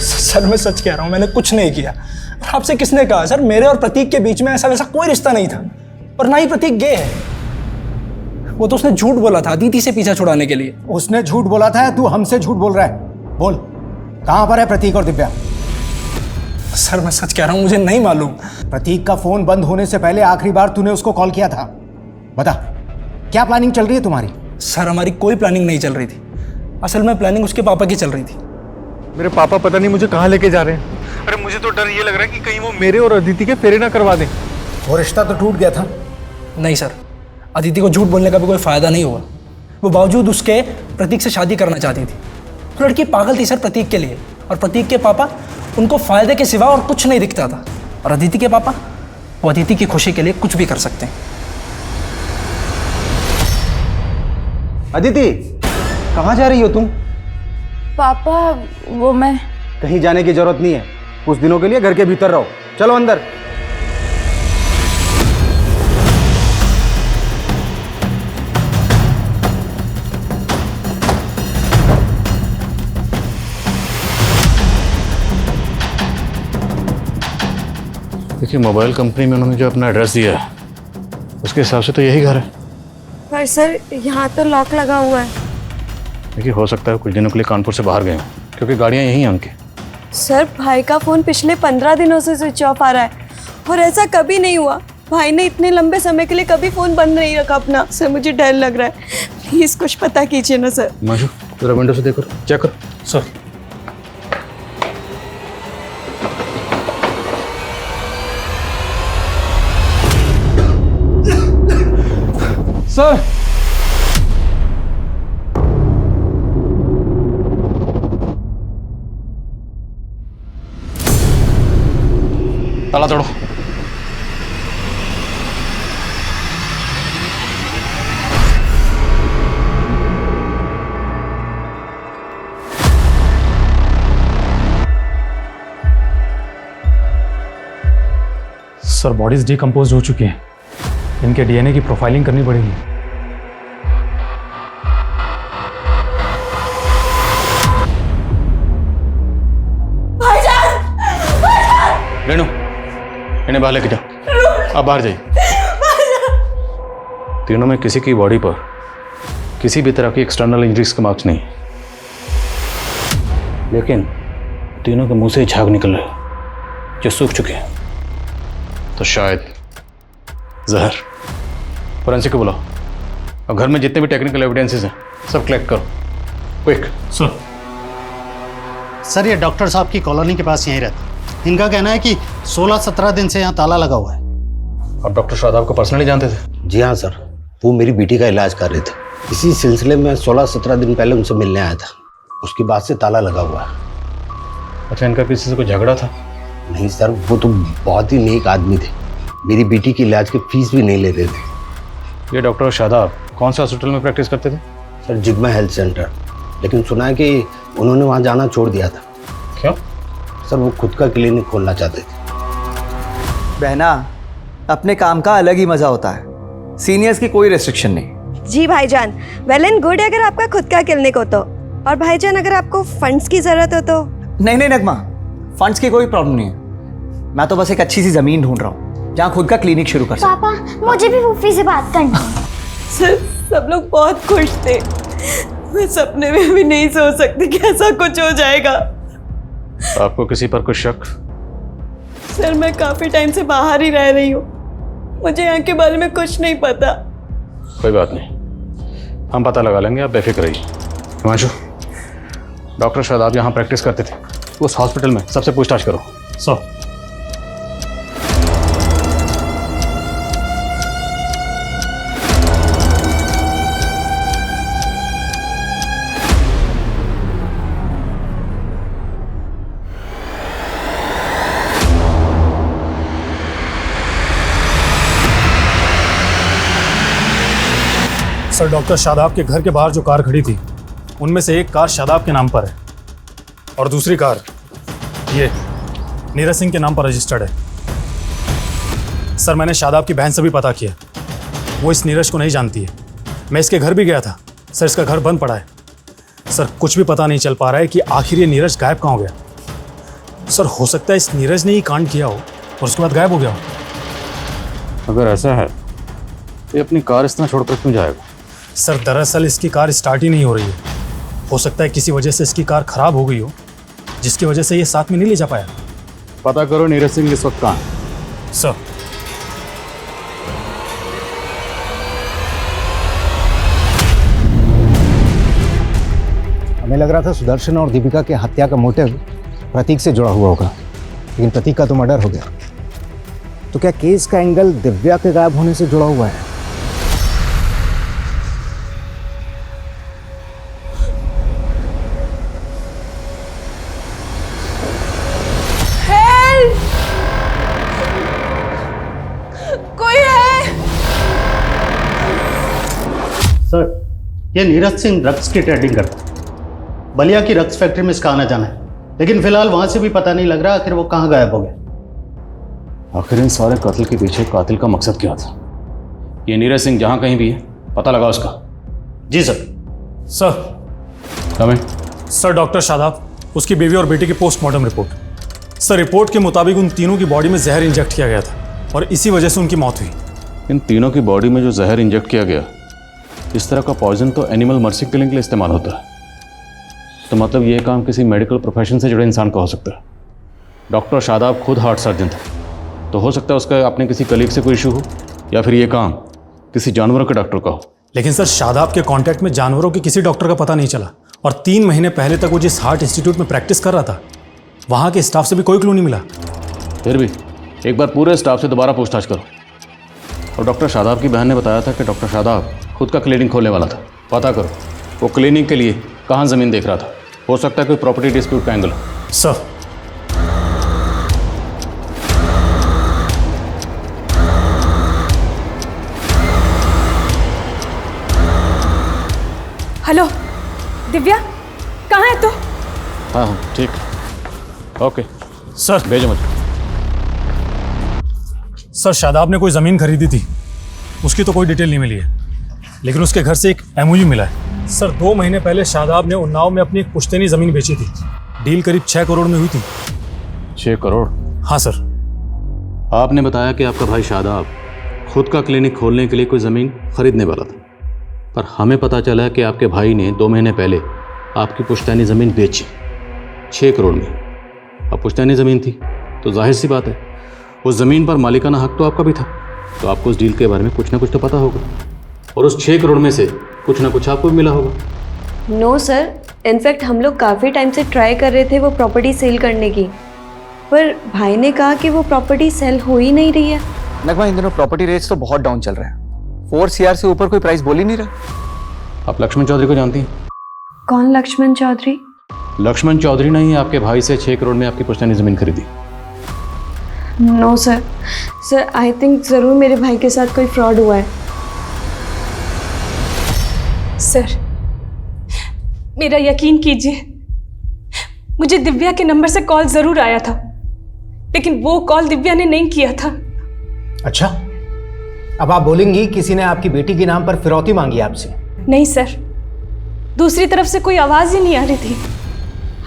सर मैं सच कह रहा हूँ मैंने कुछ नहीं किया। और आपसे किसने कहा सर मेरे और प्रतीक के बीच में ऐसा वैसा कोई रिश्ता नहीं था और ना ही प्रतीक गे है। वो तो उसने झूठ बोला था अदिति से पीछा छुड़ाने के लिए। उसने झूठ बोला था या तू हमसे झूठ बोल रहा है? बोल कहां पर है प्रतीक और दिव्या? सर मैं सच कह रहा हूं मुझे नहीं मालूम। प्रतीक का फोन बंद होने से पहले आखिरी बार तूने उसको कॉल किया था। बता क्या प्लानिंग चल रही है तुम्हारी? सर हमारी कोई प्लानिंग नहीं चल रही थी। असल में प्लानिंग उसके पापा की चल रही थी। मेरे पापा पता नहीं मुझे कहाँ लेके जा रहे हैं। अरे मुझे तो डर ये लग रहा है कि कहीं वो मेरे और अदिति के फेरे ना करवा दें। वो रिश्ता तो टूट गया था। नहीं सर अदिति को झूठ बोलने का भी कोई फायदा नहीं हुआ। वो बावजूद उसके प्रतीक से शादी करना चाहती थी। तो लड़की पागल थी सर प्रतीक के लिए और प्रतीक के पापा उनको फायदे के सिवा और कुछ नहीं दिखता था और अदिति के पापा वो अदिति की खुशी के लिए कुछ भी कर सकते हैं। अदिति कहाँ जा रही हो तुम? पापा वो मैं कहीं जाने की जरूरत नहीं है। कुछ दिनों के लिए घर के भीतर रहो। चलो अंदर। देखिए मोबाइल कंपनी में उन्होंने जो अपना एड्रेस दिया है उसके हिसाब से तो यही घर है। पर सर यहाँ तो लॉक लगा हुआ है। देखिए हो सकता है कुछ दिनों के लिए कानपुर से बाहर गए हों क्योंकि गाड़ियाँ यहीं हैं उनकी। सर भाई का फ़ोन पिछले 15 दिनों से स्विच ऑफ आ रहा है और ऐसा कभी नहीं हुआ। भाई ने इतने लंबे समय के लिए कभी फ़ोन बंद नहीं रखा अपना। सर मुझे डर लग रहा है। प्लीज़ कुछ पता कीजिए ना सर। माशू जरा विंडो से देखो चेक करो। सर सर ताला तोड़ो। सर बॉडीज डिकम्पोज हो चुकी हैं। इनके DNA की प्रोफाइलिंग करनी पड़ेगी। रेणु इन्हें बाहर लेके जाओ। आप बाहर जाइए। तीनों में किसी की बॉडी पर किसी भी तरह की एक्सटर्नल इंजरीज के मार्क्स नहीं, लेकिन तीनों के मुंह से झाग निकल रहे जो सूख चुके हैं। तो शायद जहर। फोरेंसिक को बुलाओ और घर में जितने भी टेक्निकल एविडेंसेस हैं सब कलेक्ट करो क्विक। सर ये डॉक्टर साहब की कॉलोनी के पास यहीं रहते। इनका कहना है कि 16-17 दिन से यहाँ ताला लगा हुआ है। आप डॉक्टर शादाब को पर्सनली जानते थे? जी हाँ सर, वो मेरी बेटी का इलाज कर रहे थे। इसी सिलसिले में 16-17 दिन पहले उनसे मिलने आया था। उसके बाद से ताला लगा हुआ है। अच्छा, इनका किसी से कोई झगड़ा था? नहीं सर, वो तो बहुत ही नेक आदमी थे, मेरी बेटी की इलाज की फीस भी नहीं लेते थे। ये डॉक्टर शादाब कौन से हॉस्पिटल में प्रैक्टिस करते थे? सर जिग्मा हेल्थ सेंटर, लेकिन सुना है कि उन्होंने वहाँ जाना छोड़ दिया था। क्यों? सर वो खुद का क्लिनिक खोलना चाहते थे। बहना, अपने काम का अलग ही मजा होता है, सीनियर्स की कोई रेस्ट्रिक्शन नहीं। जी भाईजान, वेल एंड गुड अगर आपका खुद का क्लिनिक हो तो। और भाईजान अगर आपको फंड्स की जरूरत हो तो? नहीं नहीं नगमा, फंड्स की कोई प्रॉब्लम नहीं है, मैं तो बस एक अच्छी सी जमीन ढूंढ रहा हूँ जहाँ खुद का क्लिनिक शुरू कर सकूं। पापा मुझे भी फूफी से बात करनी है। सर सब लोग बहुत खुश थे, मैं सपने में भी नहीं सोच सकती कि ऐसा कुछ हो जाएगा। आपको किसी पर कुछ शक? सर मैं काफी टाइम से बाहर ही रह रही हूँ, मुझे यहाँ के बारे में कुछ नहीं पता। कोई बात नहीं, हम पता लगा लेंगे, आप बेफिक्र रहिए। हिमांशु, डॉक्टर शादाब यहाँ प्रैक्टिस करते थे, उस हॉस्पिटल में सबसे पूछताछ करो। सर, डॉक्टर शादाब के घर के बाहर जो कार खड़ी थी, उनमें से एक कार शादाब के नाम पर है और दूसरी कार ये नीरज सिंह के नाम पर रजिस्टर्ड है। सर, मैंने शादाब की बहन से भी पता किया, वो इस नीरज को नहीं जानती है। मैं इसके घर भी गया था सर, इसका घर बंद पड़ा है। सर, कुछ भी पता नहीं चल पा रहा है कि आखिर ये नीरज गायब कहाँ हो गया। सर, हो सकता है इस नीरज ने ही कांड किया हो और उसके बाद गायब हो गया हो। अगर ऐसा है तो ये अपनी कार इस तरह छोड़कर क्यों जाएगा? सर, दरअसल इसकी कार स्टार्ट ही नहीं हो रही है। हो सकता है किसी वजह से इसकी कार खराब हो गई हो, जिसकी वजह से ये साथ में नहीं ले जा पाया। पता करो नीरज सिंह इस वक्त कहाँ है। सर, हमें लग रहा था सुदर्शन और दीपिका के हत्या का मोटिव प्रतीक से जुड़ा हुआ होगा, लेकिन प्रतीक का तो मर्डर हो गया। तो क्या केस का एंगल दिव्या के गायब होने से जुड़ा हुआ है? सर, ये नीरज सिंह ड्रग्स की ट्रेडिंग करता है, बलिया की ड्रग्स फैक्ट्री में इसका आना जाना है, लेकिन फिलहाल वहां से भी पता नहीं लग रहा आखिर वो कहाँ गायब हो गया। आखिर इन सारे कत्ल के पीछे कातिल का मकसद क्या था? ये नीरज सिंह जहां कहीं भी है, पता लगा उसका। जी सर। सर, हमें सर, डॉक्टर शादाब, उसकी बीवी और बेटी की पोस्टमार्टम रिपोर्ट। सर, रिपोर्ट के मुताबिक उन तीनों की बॉडी में जहर इंजेक्ट किया गया था और इसी वजह से उनकी मौत हुई। इन तीनों की बॉडी में जो जहर इंजेक्ट किया गया, इस तरह का पॉइजन तो एनिमल मर्सी किलिंग के लिए इस्तेमाल होता है। तो मतलब ये काम किसी मेडिकल प्रोफेशन से जुड़े इंसान का हो सकता है। डॉक्टर शादाब खुद हार्ट सर्जन था, तो हो सकता है उसका अपने किसी कलीग से कोई इशू हो, या फिर ये काम किसी जानवरों के डॉक्टर का हो। लेकिन सर, शादाब के कांटेक्ट में जानवरों के किसी डॉक्टर का पता नहीं चला और 3 महीने पहले तक वो जिस हार्ट इंस्टीट्यूट में प्रैक्टिस कर रहा था, वहाँ के स्टाफ से भी कोई क्लू नहीं मिला। फिर भी एक बार पूरे स्टाफ से दोबारा पूछताछ करो। और डॉक्टर शादाब की बहन ने बताया था कि डॉक्टर शादाब खुद का क्लिनिक खोलने वाला था। पता करो वो क्लिनिक के लिए कहाँ ज़मीन देख रहा था, हो सकता है कोई प्रॉपर्टी डिस्प्यूट का एंगल हो। सर, हेलो दिव्या, कहाँ है तू? हाँ ठीक, ओके सर। भेजो मुझे। सर, शादाब ने कोई ज़मीन खरीदी थी, उसकी तो कोई डिटेल नहीं मिली है, लेकिन उसके घर से एक एमओयू मिला है। सर, 2 महीने पहले शादाब ने उन्नाव में अपनी एक पुश्तैनी ज़मीन बेची थी। डील करीब 6 करोड़ में हुई थी। 6 करोड़? हाँ सर। आपने बताया कि आपका भाई शादाब खुद का क्लिनिक खोलने के लिए कोई ज़मीन खरीदने वाला था, पर हमें पता चला कि आपके भाई ने 2 महीने पहले आपकी पुश्तैनी ज़मीन बेची 6 करोड़ में। अब पुश्तैनी ज़मीन थी तो जाहिर सी बात है उस ज़मीन पर मालिकाना हक तो आपका भी था, तो आपको उस डील के बारे में कुछ ना कुछ तो पता होगा, और उस 6 करोड़ में से कुछ ना कुछ आपको भी मिला होगा। नो सर, इनफैक्ट हम लोग काफ़ी टाइम से ट्राई कर रहे थे वो प्रॉपर्टी सेल करने की, पर भाई ने कहा कि वो प्रॉपर्टी सेल हो ही नहीं रही है। नगमा, इन दिनों प्रॉपर्टी रेट्स तो बहुत डाउन चल रहे हैं, 4 CR से ऊपर कोई प्राइस बोल ही नहीं रहा। आप लक्ष्मण चौधरी को जानती हैं? कौन लक्ष्मण चौधरी? लक्ष्मण चौधरी ने ही आपके भाई से 6 करोड़ में आपकी पुश्तैनी ज़मीन खरीदी। No sir, sir I think ज़रूर मेरे भाई के साथ कोई फ्रॉड हुआ है। सर मेरा यकीन कीजिए, मुझे दिव्या के नंबर से कॉल ज़रूर आया था, लेकिन वो कॉल दिव्या ने नहीं किया था। अच्छा, अब आप बोलेंगी किसी ने आपकी बेटी के नाम पर फिरौती मांगी आपसे? नहीं सर, दूसरी तरफ से कोई आवाज़ ही नहीं आ रही थी।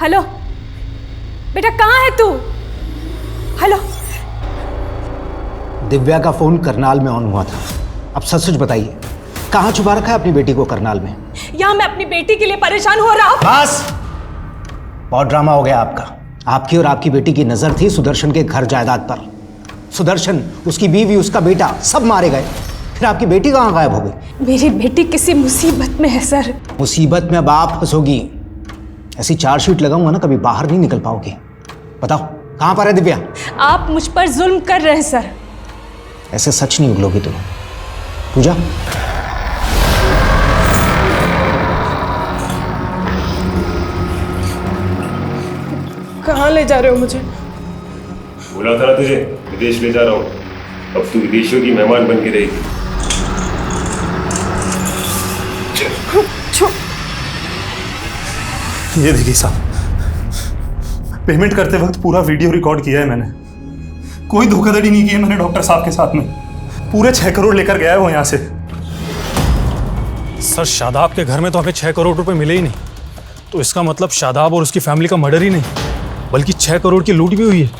हेलो बेटा, कहाँ है तू? हेलो। दिव्या का फोन करनाल में ऑन हुआ था। अब सच सच बताइए, कहाँ छुपा रखा है अपनी बेटी को करनाल में? यहाँ मैं अपनी बेटी के लिए परेशान हो रहा हूँ। बस, बहुत ड्रामा हो गया आपका। आपकी और आपकी बेटी की नजर थी सुदर्शन के घर जायदाद पर। सुदर्शन, उसकी बीवी, उसका बेटा सब मारे गए, फिर आपकी बेटी कहाँ गायब हो गई? मेरी बेटी किसी मुसीबत में है सर। मुसीबत में अब आप फंसोगी। ऐसी चार्जशीट लगाऊंगा ना, कभी बाहर नहीं निकल पाओगे। बताओ कहाँ पर है दिव्या? आप मुझ पर जुल्म कर रहे हैं सर। ऐसे सच नहीं उगलोगी तुम। पूजा, कहाँ ले जा रहे हो मुझे? बोला था ना तुझे, विदेश ले जा रहा हूँ। अब तू विदेशियों की मेहमान बन के रहेगी। ये देखिए साहब, पेमेंट करते वक्त पूरा वीडियो रिकॉर्ड किया है मैंने। कोई धोखाधड़ी नहीं की है मैंने डॉक्टर साहब के साथ में। पूरे 6 करोड़ लेकर गया है वो यहाँ से। सर, शादाब के घर में तो हमें 6 करोड़ रुपए मिले ही नहीं, तो इसका मतलब शादाब और उसकी फैमिली का मर्डर ही नहीं, बल्कि 6 करोड़ की लूट भी हुई है।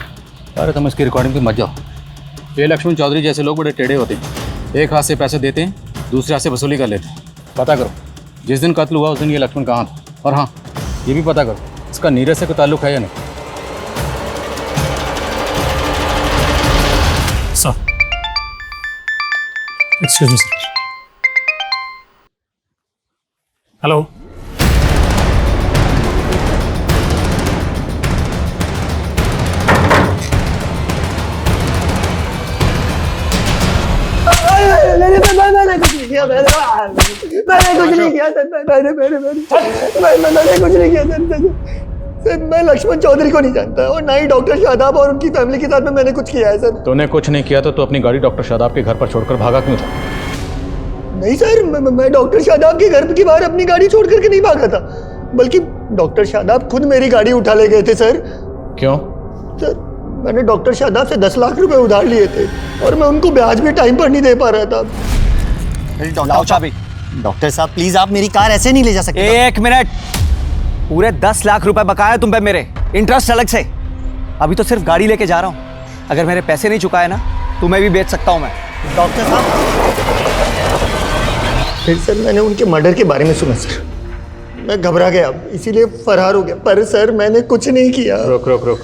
अरे तुम इसकी रिकॉर्डिंग पे मत जाओ। ये लक्ष्मण चौधरी जैसे लोग बड़े टेढ़े होते हैं। एक हाथ से पैसे देते हैं, दूसरे हाथ से वसूली कर लेते हैं। पता करो जिस दिन कत्ल हुआ उस दिन ये लक्ष्मण कहाँ था, और हाँ ये भी पता करो इसका नीरज से कोई ताल्लुक है या नहीं। Sir, excuse me sir. Hello, मैंने कुछ नहीं किया, मैंने कुछ नहीं किया सर, मैंने कुछ नहीं किया सर। मैं लक्ष्मण चौधरी को नहीं जानता और ना ही डॉक्टर शादाब और उनकी फैमिली के साथ में मैंने कुछ किया है सर। तूने कुछ नहीं किया तो तू अपनी गाड़ी डॉक्टर शादाब के घर पर छोड़कर भागा क्यों था? नहीं सर, मैं डॉक्टर शादाब के घर के बाहर अपनी गाड़ी छोड़ करके नहीं भागा था, बल्कि डॉक्टर शादाब खुद मेरी गाड़ी उठा ले गए थे सर। क्यों? सर, मैंने डॉक्टर शादाब से 10 लाख रुपए उधार लिए थे और मैं उनको ब्याज भी टाइम पर नहीं दे पा रहा था। डॉक्टर साहब प्लीज, आप मेरी कार ऐसे नहीं ले जा सकते। 1 मिनट, पूरे 10 लाख रुपए बकाया तुम पे मेरे, इंटरेस्ट अलग से। अभी तो सिर्फ गाड़ी लेके जा रहा हूँ, अगर मेरे पैसे नहीं चुकाए ना तो मैं भी बेच सकता हूँ मैं। डॉक्टर साहब, फिर सर मैंने उनके मर्डर के बारे में सुना सर, मैं घबरा गया, इसीलिए फरार हो गया। पर सर मैंने कुछ नहीं किया। रुक रुक रुक,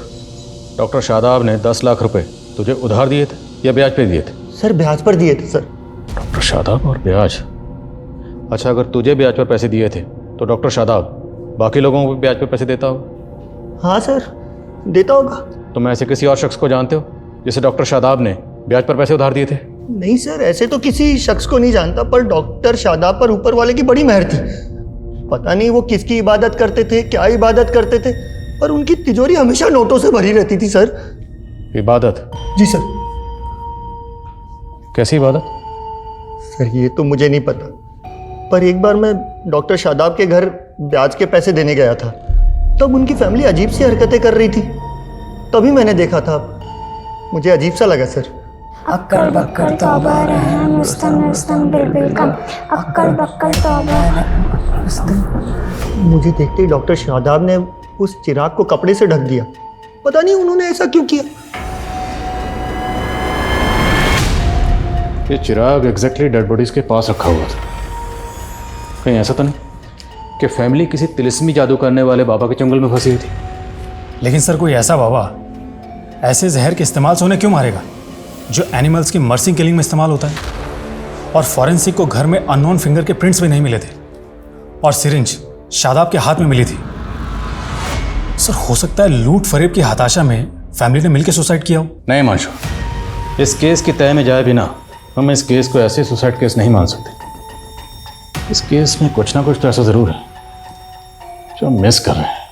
डॉक्टर शादाब ने 10 लाख रुपए तुझे उधार दिए थे या ब्याज पे दिए थे? सर ब्याज पर दिए थे सर। डॉक्टर शादाब और ब्याज। अच्छा, अगर तुझे ब्याज पर पैसे दिए थे तो डॉक्टर शादाब बाकी लोगों को भी ब्याज पर पैसे देता होगा? हाँ सर, देता होगा। तुम ऐसे किसी और शख्स को जानते हो जिसे डॉक्टर शादाब ने ब्याज पर पैसे उधार दिए थे? नहीं सर, ऐसे तो किसी शख्स को नहीं जानता, पर डॉक्टर शादाब पर ऊपर वाले की बड़ी मेहर थी। पता नहीं वो किसकी इबादत करते थे, क्या इबादत करते थे, पर उनकी तिजोरी हमेशा नोटों से भरी रहती थी सर। इबादत? जी सर। कैसी इबादत? सर ये तो मुझे नहीं पता, पर एक बार मैं डॉक्टर शादाब के घर ब्याज के पैसे देने गया था, तब उनकी फैमिली अजीब सी हरकतें कर रही थी, तभी मैंने देखा था। मुझे अजीब सा लगा सर। अक्कड़ बक्कड़ तौबा रहम रुस्तम रुस्तम बिल्बिल कम अक्कड़ बक्कड़ तौबा। मुझे देखते ही डॉक्टर शादाब ने उस चिराग को कपड़े से ढक दिया। पता नहीं उन्होंने ऐसा क्यों किया। ये चिराग एग्जैक्टली डेड बॉडीज के पास रखा हुआ था। कहीं ऐसा तो नहीं कि फैमिली किसी तिलिस्मी जादू करने वाले बाबा के चंगुल में फंसी हुई थी? लेकिन सर, कोई ऐसा बाबा ऐसे जहर के इस्तेमाल से उन्हें क्यों मारेगा जो एनिमल्स की मर्सिंग किलिंग में इस्तेमाल होता है? और फॉरेंसिक को घर में अननोन फिंगर के प्रिंट्स भी नहीं मिले थे, और सिरिंज शादाब के हाथ में मिली थी। सर, हो सकता है लूट फरेब की हताशा में फैमिली ने मिलकर सुसाइड किया हो। नहीं मानशो, इस केस की तय में जाए बिना हम इस केस को ऐसे सुसाइड केस नहीं मान सकते। इस केस में कुछ ना कुछ तो ऐसा जरूर है जो हम मिस कर रहे हैं।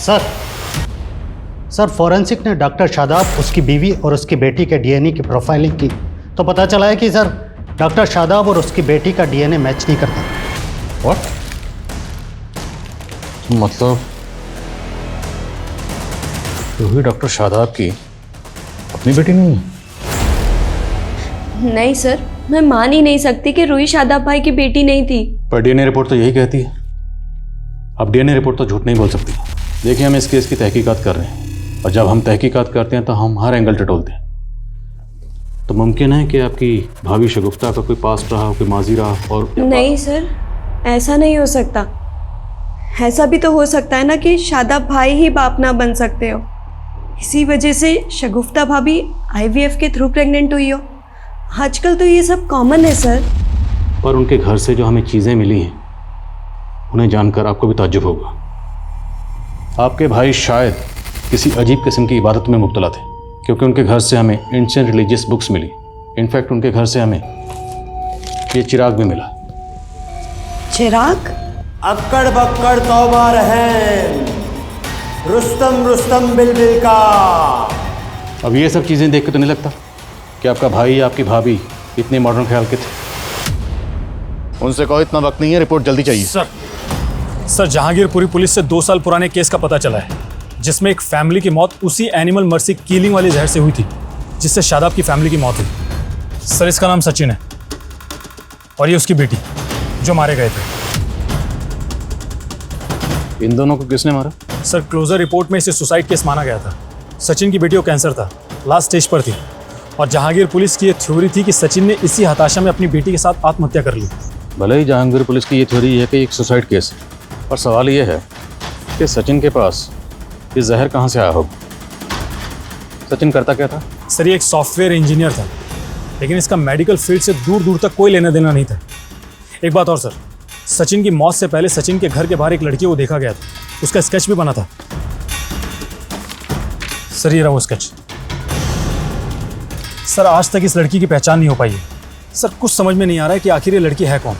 सर फॉरेंसिक ने डॉक्टर शादाब, उसकी बीवी और उसकी बेटी के डीएनए की प्रोफाइलिंग की तो पता चला है कि सर डॉक्टर शादाब और उसकी बेटी का डीएनए मैच नहीं करता। व्हाट? मतलब रूही डॉक्टर शादाब की अपनी बेटी नहीं है? नहीं सर, मैं मान ही नहीं सकती कि रूही शादाब भाई की बेटी नहीं थी। पर डीएनए रिपोर्ट तो यही कहती है। अब डीएनए रिपोर्ट तो झूठ नहीं बोल सकती। देखिए, हम इस केस की तहकीकात कर रहे हैं और जब हम तहकीकात करते हैं तो हम हर एंगल टटोलते हैं। तो मुमकिन है कि आपकी भाभी शगुफ्ता का कोई पास्ट रहा, कोई माजी रहा और नहीं सर, ऐसा नहीं हो सकता। ऐसा भी तो हो सकता है ना कि शादाब भाई ही बाप ना बन सकते हो, इसी वजह से शगुफ्ता भाभी आईवीएफ के थ्रू प्रेग्नेंट हुई हो। आजकल तो ये सब कॉमन है सर। पर उनके घर से जो हमें चीज़ें मिली हैं उन्हें जानकर आपको भी ताज्जुब होगा। आपके भाई शायद किसी अजीब किस्म की इबादत में मुब्तला थे, क्योंकि उनके घर से हमें एंशिएंट रिलीजियस बुक्स मिली। इनफैक्ट उनके घर से हमें ये चिराग भी मिला। चिराग? अक्कड़ बक्कड़ तौबा रहम, रुस्तम रुस्तम बिलबिल का। अब ये सब चीज़ें देख के तो नहीं लगता कि आपका भाई या आपकी भाभी इतने मॉडर्न ख्याल के थे। उनसे कहो इतना वक्त नहीं है, रिपोर्ट जल्दी चाहिए। सर जहांगीरपुरी पुलिस से 2 साल पुराने केस का पता चला है जिसमें एक फैमिली की मौत उसी एनिमल मर्सी किलिंग वाले जहर से हुई थी जिससे शादाब की फैमिली की मौत हुई। सर इसका नाम सचिन है और ये उसकी बेटी जो मारे गए थे। इन दोनों को किसने मारा? सर क्लोजर रिपोर्ट में इसे सुसाइड केस माना गया था। सचिन की बेटी को कैंसर था, लास्ट स्टेज पर थी और जहांगीर पुलिस की ये थ्योरी थी कि सचिन ने इसी हताशा में अपनी बेटी के साथ आत्महत्या कर ली। भले ही जहांगीर पुलिस की ये थ्योरी है कि एक सुसाइड केस है, पर सवाल ये है कि सचिन के पास ये जहर कहाँ से आया होगा। सचिन करता क्या था? सर ये एक सॉफ्टवेयर इंजीनियर था, लेकिन इसका मेडिकल फील्ड से दूर दूर तक कोई लेना देना नहीं था। एक बात और सर, सचिन की मौत से पहले सचिन के घर के बाहर एक लड़की को देखा गया था, उसका स्केच भी बना था। सर ये रहा वो स्केच। सर आज तक इस लड़की की पहचान नहीं हो पाई है। सर कुछ समझ में नहीं आ रहा है कि आखिर ये लड़की है कौन।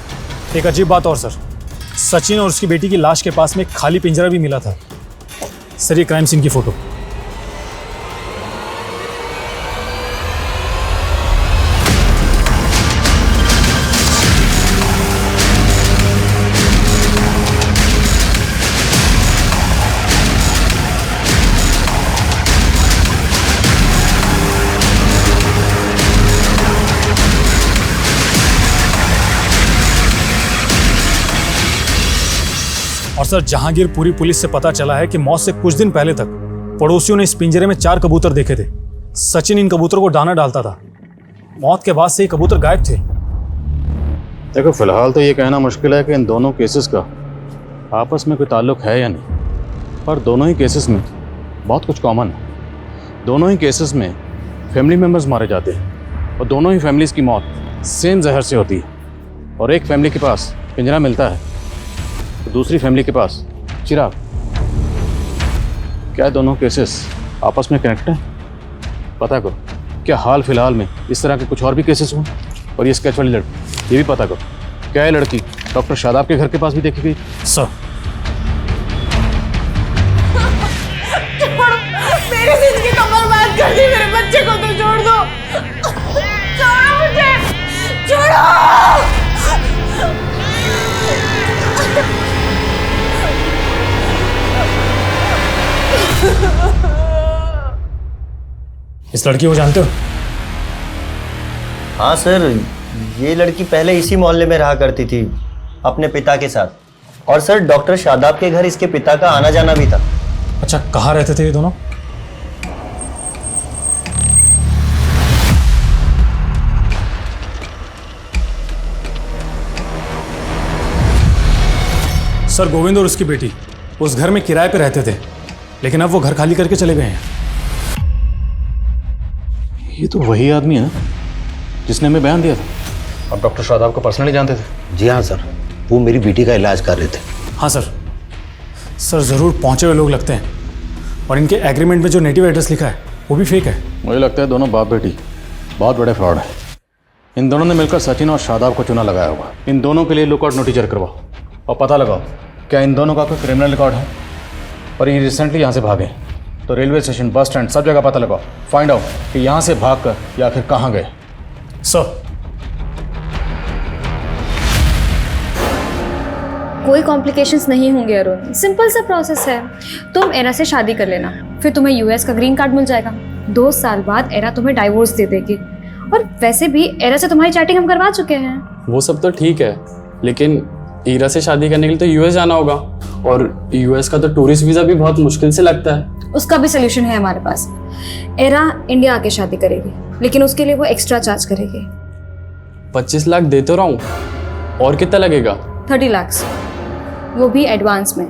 एक अजीब बात और सर, सचिन और उसकी बेटी की लाश के पास में एक खाली पिंजरा भी मिला था। सर ये क्राइम सीन की फोटो। और सर जहांगीरपुरी पुलिस से पता चला है कि मौत से कुछ दिन पहले तक पड़ोसियों ने इस पिंजरे में 4 कबूतर देखे थे। सचिन इन कबूतरों को दाना डालता था। मौत के बाद से ये कबूतर गायब थे। देखो फिलहाल तो ये कहना मुश्किल है कि इन दोनों केसेस का आपस में कोई ताल्लुक है या नहीं, पर दोनों ही केसेस में बहुत कुछ कॉमन है। दोनों ही केसेस में फैमिली मेम्बर्स मारे जाते हैं और दोनों ही फैमिलीज़ की मौत सेम जहर से होती है। और एक फैमिली के पास पिंजरा मिलता है तो दूसरी फैमिली के पास चिराग। क्या दोनों केसेस आपस में कनेक्ट हैं? पता करो। क्या हाल फिलहाल में इस तरह के कुछ और भी केसेस हुए? और ये स्केच वाली लड़की, ये भी पता करो, क्या ये लड़की डॉक्टर शादाब के घर के पास भी देखी गई? सर मेरी जिंदगी को बर्बाद कर दी, मेरे बच्चे को तो छोड़ दो। छोड़ो मुझे, छोड़ो। इस लड़की को जानते हो? हाँ सर, ये लड़की पहले इसी मोहल्ले में रहा करती थी अपने पिता के साथ। और सर डॉक्टर शादाब के घर इसके पिता का आना जाना भी था। अच्छा कहाँ रहते थे ये दोनों? सर गोविंद और उसकी बेटी उस घर में किराए पे रहते थे, लेकिन अब वो घर खाली करके चले गए हैं। ये तो वही आदमी है ना जिसने हमें बयान दिया था। अब डॉक्टर शादाब को पर्सनली जानते थे? जी हाँ सर, वो मेरी बेटी का इलाज कर रहे थे। हाँ सर। सर ज़रूर पहुंचे हुए लोग लगते हैं, और इनके एग्रीमेंट में जो नेटिव एड्रेस लिखा है वो भी फेक है। मुझे लगता है दोनों बाप बेटी बहुत बड़े फ्रॉड है। इन दोनों ने मिलकर सचिन और शादाब को चुना लगाया होगा। इन दोनों के लिए लुकआउट नोटिस जारी करवाओ और पता लगाओ क्या इन दोनों का कोई क्रिमिनल रिकॉर्ड है। और ये रिसेंटली यहाँ से भागे। तो रेलवे स्टेशन, बस स्टैंड, सब जगह पता लगाओ, फाइंड आउट कि यहाँ से भाग कर या आखिर कहाँ गए। सर। कोई कॉम्प्लिकेशंस नहीं होंगे अरुण, सिंपल सा प्रोसेस है। तुम एरा से शादी कर लेना, फिर तुम्हें यूएस का ग्रीन कार्ड मिल जाएगा। 2 साल बाद एरा तुम्हें डाइवोर्स दे देगी। और वैसे भी एरा से तुम्हारी चैटिंग हम करवा चुके हैं। वो सब तो ठीक है, लेकिन ईरा से शादी करने के लिए तो यूएस जाना होगा, और यूएस का तो टूरिस्ट वीज़ा भी बहुत मुश्किल से लगता है। उसका भी सोल्यूशन है हमारे पास। एरा इंडिया आके शादी करेगी, लेकिन उसके लिए वो एक्स्ट्रा चार्ज करेगी। 25 लाख दे तो रहा हूँ, और कितना लगेगा? 30 लाख, वो भी एडवांस में।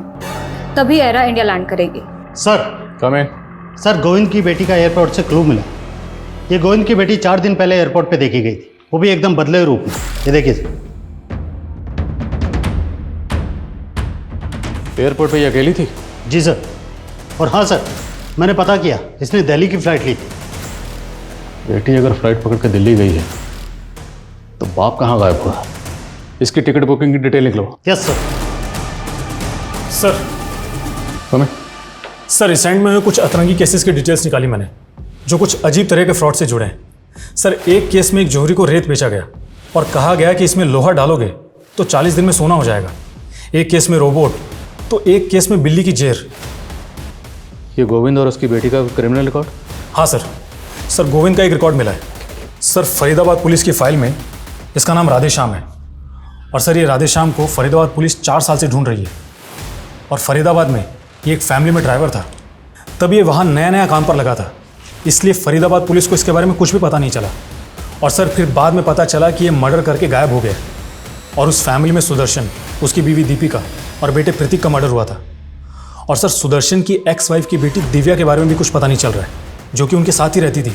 तभी एरा इंडिया लैंड करेगी। सर कमें। सर, गोविंद की बेटी का एयरपोर्ट से क्लू मिला। ये गोविंद की बेटी 4 दिन पहले एयरपोर्ट पे देखी गई थी, वो भी एकदम बदले रूप में। ये देखिए सर। एयरपोर्ट पे ये अकेली थी? जी सर। और हाँ सर, मैंने पता किया, इसने दिल्ली की फ्लाइट ली थी। बेटी अगर फ्लाइट पकड़ के दिल्ली गई है तो बाप कहाँ गायब हुआ? इसकी टिकट बुकिंग की डिटेल निकलो। Yes sir. सर। कमें। सर, रिसेंट में कुछ अतरंगी केसेस की डिटेल्स निकाली मैंने, जो कुछ अजीब तरह के फ्रॉड से जुड़े हैं। सर, एक केस में एक जौहरी को रेत बेचा गया और कहा गया कि इसमें लोहा डालोगे तो 40 दिन में सोना हो जाएगा। एक केस में रोबोट, तो एक केस में बिल्ली की जेर। ये गोविंद और उसकी बेटी का क्रिमिनल रिकॉर्ड? हाँ सर। सर, गोविंद का एक रिकॉर्ड मिला है। सर, फरीदाबाद पुलिस की फाइल में इसका नाम राधेश्याम है। और सर, ये राधेश्याम को फरीदाबाद पुलिस 4 साल से ढूंढ रही है। और फरीदाबाद में ये एक फैमिली में ड्राइवर था, तब ये वहाँ नया नया काम पर लगा था, इसलिए फरीदाबाद पुलिस को इसके बारे में कुछ भी पता नहीं चला। और सर, फिर बाद में पता चला कि ये मर्डर करके गायब हो गया। और उस फैमिली में सुदर्शन, उसकी बीवी दीपिका और बेटे प्रतीक का मर्डर हुआ था। और सर, सुदर्शन की एक्स वाइफ की बेटी दिव्या के बारे में भी कुछ पता नहीं चल रहा है, जो कि उनके साथ ही रहती थी।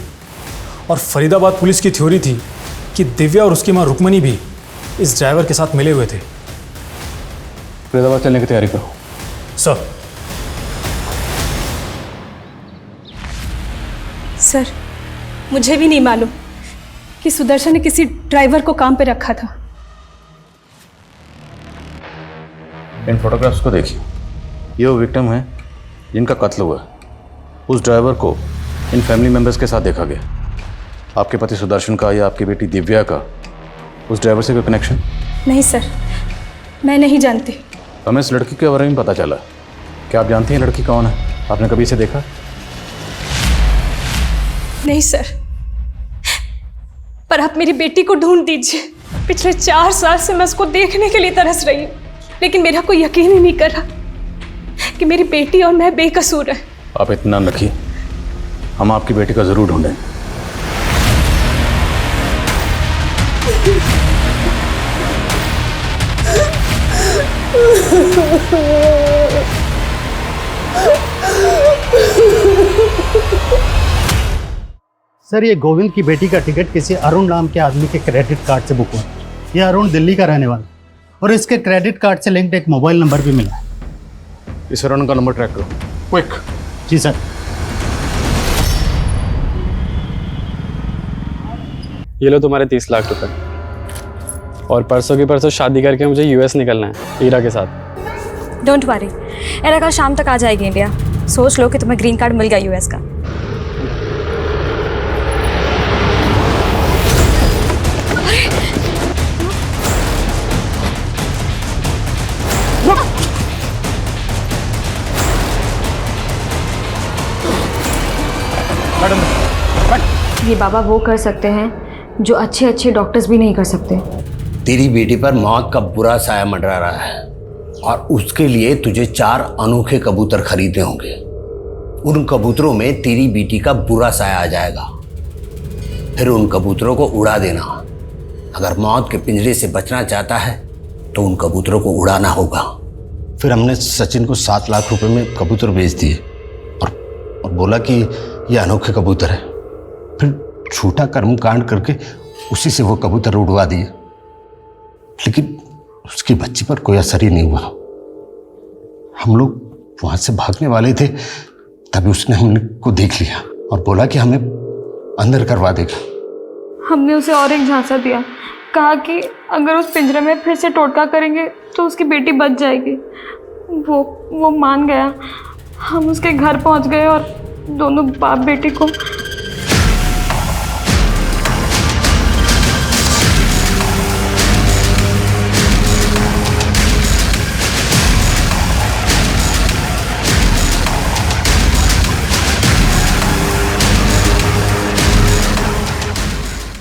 और फरीदाबाद पुलिस की थ्योरी थी कि दिव्या और उसकी माँ रुक्मणी भी इस ड्राइवर के साथ मिले हुए थे। फरीदाबाद चलने की तैयारी करो। सर। सर, मुझे भी नहीं मालूम कि सुदर्शन ने किसी ड्राइवर को काम पे रखा था। इन फोटोग्राफ्स को देखिए, ये वो विक्टिम है जिनका कत्ल हुआ। उस ड्राइवर को इन फैमिली मेंबर्स के साथ देखा गया। आपके पति सुदर्शन का या आपकी बेटी दिव्या का उस ड्राइवर से कोई कनेक्शन? नहीं सर, मैं नहीं जानती। हमें इस लड़की के बारे में पता चला। क्या आप जानती हैं लड़की कौन है? आपने कभी इसे देखा? नहीं सर, पर आप मेरी बेटी को ढूंढ दीजिए। पिछले 4 साल से मैं उसको देखने के लिए तरस रही हूँ, लेकिन मेरा कोई यकीन ही नहीं कर रहा कि मेरी बेटी और मैं बेकसूर है। आप इत्मीनान रखिए, हम आपकी बेटी का जरूर ढूंढें। सर, ये गोविंद की बेटी का टिकट किसी अरुण नाम के आदमी के क्रेडिट कार्ड से बुक हुआ। ये अरुण दिल्ली का रहने वाला, और इसके क्रेडिट कार्ड से लिंक्ड एक मोबाइल नंबर भी मिला है। इस अरुण का नंबर ट्रैक करो, क्विक। जी सर। ये लो तुम्हारे 30 लाख रुपए, और परसों की परसों शादी करके मुझे यूएस निकलना है ईरा के साथ। डोंट वरी, एरा कल शाम तक आ जाएगी इंडिया। सोच लो कि तुम्हें ग्रीन कार्ड मिल गया यूएस का। ये बाबा वो कर सकते हैं जो अच्छे अच्छे डॉक्टर्स भी नहीं कर सकते। तेरी बेटी पर मौत का बुरा साया मंडरा रहा है, और उसके लिए तुझे 4 अनोखे कबूतर खरीदने होंगे। उन कबूतरों में तेरी बेटी का बुरा साया आ जाएगा। फिर उन कबूतरों को उड़ा देना। अगर मौत के पिंजरे से बचना चाहता है तो उन कबूतरों को उड़ाना होगा। फिर हमने सचिन को 7 लाख रुपए में कबूतर बेच दिए और बोला कि ये अनोखे कबूतर है। फिर छोटा कर्म कांड करके उसी से वो कबूतर उड़वा दिए, लेकिन उसकी बच्ची पर कोई असर ही नहीं हुआ। हम लोग वहां से भागने वाले थे, तभी उसने हमने को देख लिया और बोला कि हमें अंदर करवा देगा। हमने उसे और एक झांसा दिया, कहा कि अगर उस पिंजरे में फिर से टोटका करेंगे तो उसकी बेटी बच जाएगी। वो मान गया। हम उसके घर पहुंच गए और दोनों बाप बेटे को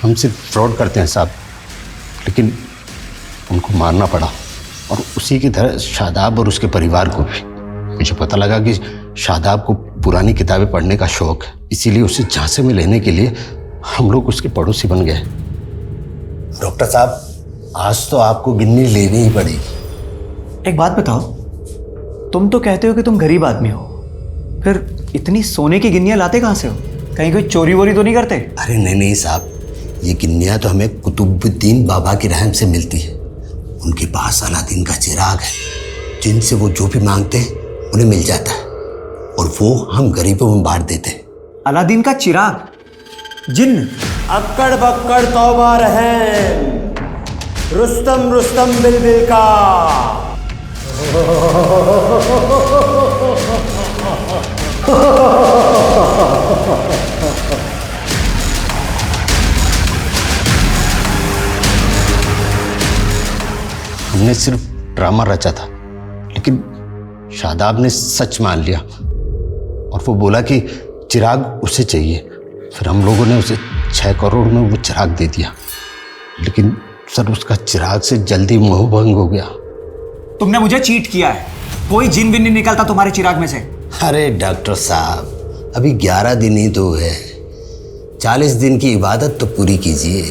हम सिर्फ फ्रॉड करते हैं साहब, लेकिन उनको मारना पड़ा, और उसी की तरह शादाब और उसके परिवार को भी। मुझे पता लगा कि शादाब को पुरानी किताबें पढ़ने का शौक है, इसीलिए उसे झांसे में लेने के लिए हम लोग उसके पड़ोसी बन गए। डॉक्टर साहब, आज तो आपको गिन्नी लेनी ही पड़ेगी। एक बात बताओ, तुम तो कहते हो कि तुम गरीब आदमी हो, फिर इतनी सोने की गिन्नियां लाते कहाँ से हो? कहीं कोई चोरी वोरी तो नहीं करते? अरे नहीं साहब, ये गिन्नियां तो हमें कुतुबुद्दीन बाबा की रहम से मिलती है। उनके पास अलादीन का चिराग है, जिनसे वो जो भी मांगते हैं उन्हें मिल जाता है, और वो हम गरीबों में बांट देते हैं। अलादीन का चिराग? जिन्न? अक्कड़ बक्कड़ तौबा रहम, रुस्तम रुस्तम बिलबिल का। हमने सिर्फ ड्रामा रचा था, लेकिन शादाब ने सच मान लिया, और वो बोला कि चिराग उसे चाहिए। फिर हम लोगों ने उसे 6 करोड़ में वो चिराग दे दिया, लेकिन सर उसका चिराग से जल्दी मोह भंग हो गया। तुमने मुझे चीट किया है, कोई जिन विन नहीं निकलता तुम्हारे चिराग में से। अरे डॉक्टर साहब, अभी 11 दिन ही तो है, 40 दिन की इबादत तो पूरी कीजिए।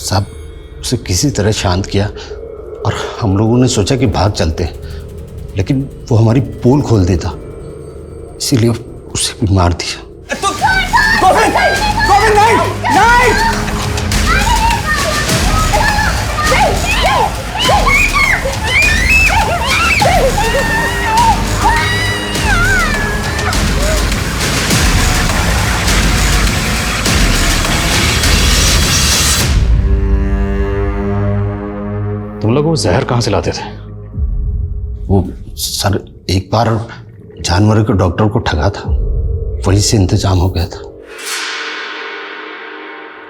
सब उसे किसी तरह शांत किया, और हम लोगों ने सोचा कि भाग चलते हैं, लेकिन वो हमारी पोल खोल देता, इसीलिए उसे भी मार दिया। गोविंद! गोविंद नहीं! नहीं! तुम लोग वो जहर कहाँ से लाते थे? वो सर एक बार जानवरों के डॉक्टर को ठगा था, वहीं से इंतजाम हो गया था।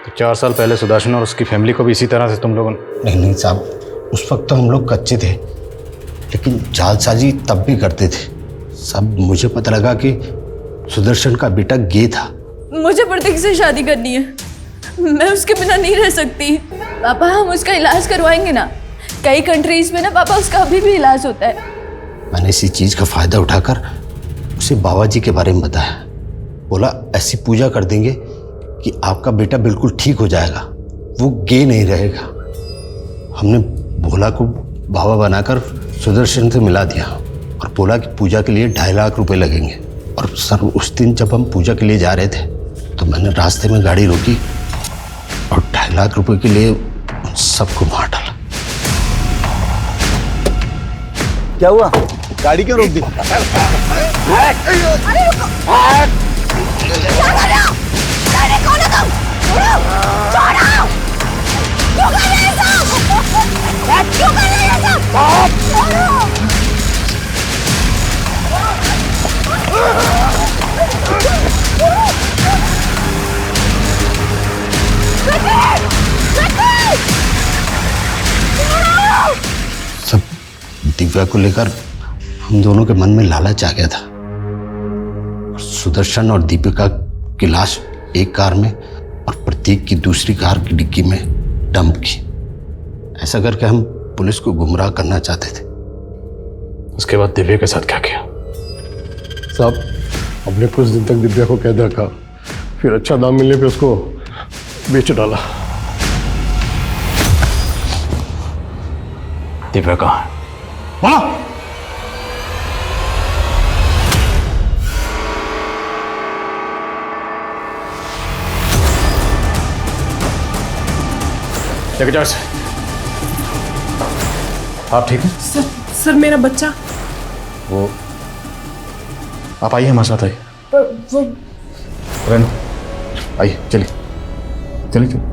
तो 4 साल पहले सुदर्शन और उसकी फैमिली को भी इसी तरह से तुम लोगों ने? नहीं साहब, उस वक्त तो हम लोग कच्चे थे, लेकिन जालसाजी तब भी करते थे। सब मुझे पता लगा कि सुदर्शन का बेटा गे था। मुझे प्रतीक से शादी करनी है, मैं उसके बिना नहीं रह सकती। पापा, हम उसका इलाज करवाएंगे ना? कई कंट्रीज में ना पापा उसका अभी भी इलाज होता है। मैंने इसी चीज का फायदा उठाकर उसे बाबा जी के बारे में बताया। बोला ऐसी पूजा कर देंगे कि आपका बेटा बिल्कुल ठीक हो जाएगा, वो गे नहीं रहेगा। हमने भोला को बाबा बनाकर सुदर्शन से मिला दिया, और बोला कि पूजा के लिए 2.5 लाख रुपए लगेंगे। और सर उस दिन जब हम पूजा के लिए जा रहे थे, तो मैंने रास्ते में गाड़ी रोकी और 2.5 लाख रुपए के लिए उन सबको मार डाला। क्या हुआ? गाड़ी क्यों रोक दी? सब दिव्या को लेकर हम दोनों के मन में लालच आ गया था। सुदर्शन और दीपिका की लाश एक कार में और प्रतीक की दूसरी कार की डिक्की में डंप की। ऐसा करके हम पुलिस को गुमराह करना चाहते थे। उसके बाद दिव्या के साथ क्या किया? साहब, हमने कुछ दिन तक दिव्या को कैद रखा, फिर अच्छा दाम मिलने पे उसको बेच डाला। दिव्या कहाँ है? बोलो। लेके जाओ इसे। आप ठीक हैं? सर मेरा बच्चा। वो आप आइए हमारे साथ, आइए। वो रेनू आइए, चलिए चलिए चलिए।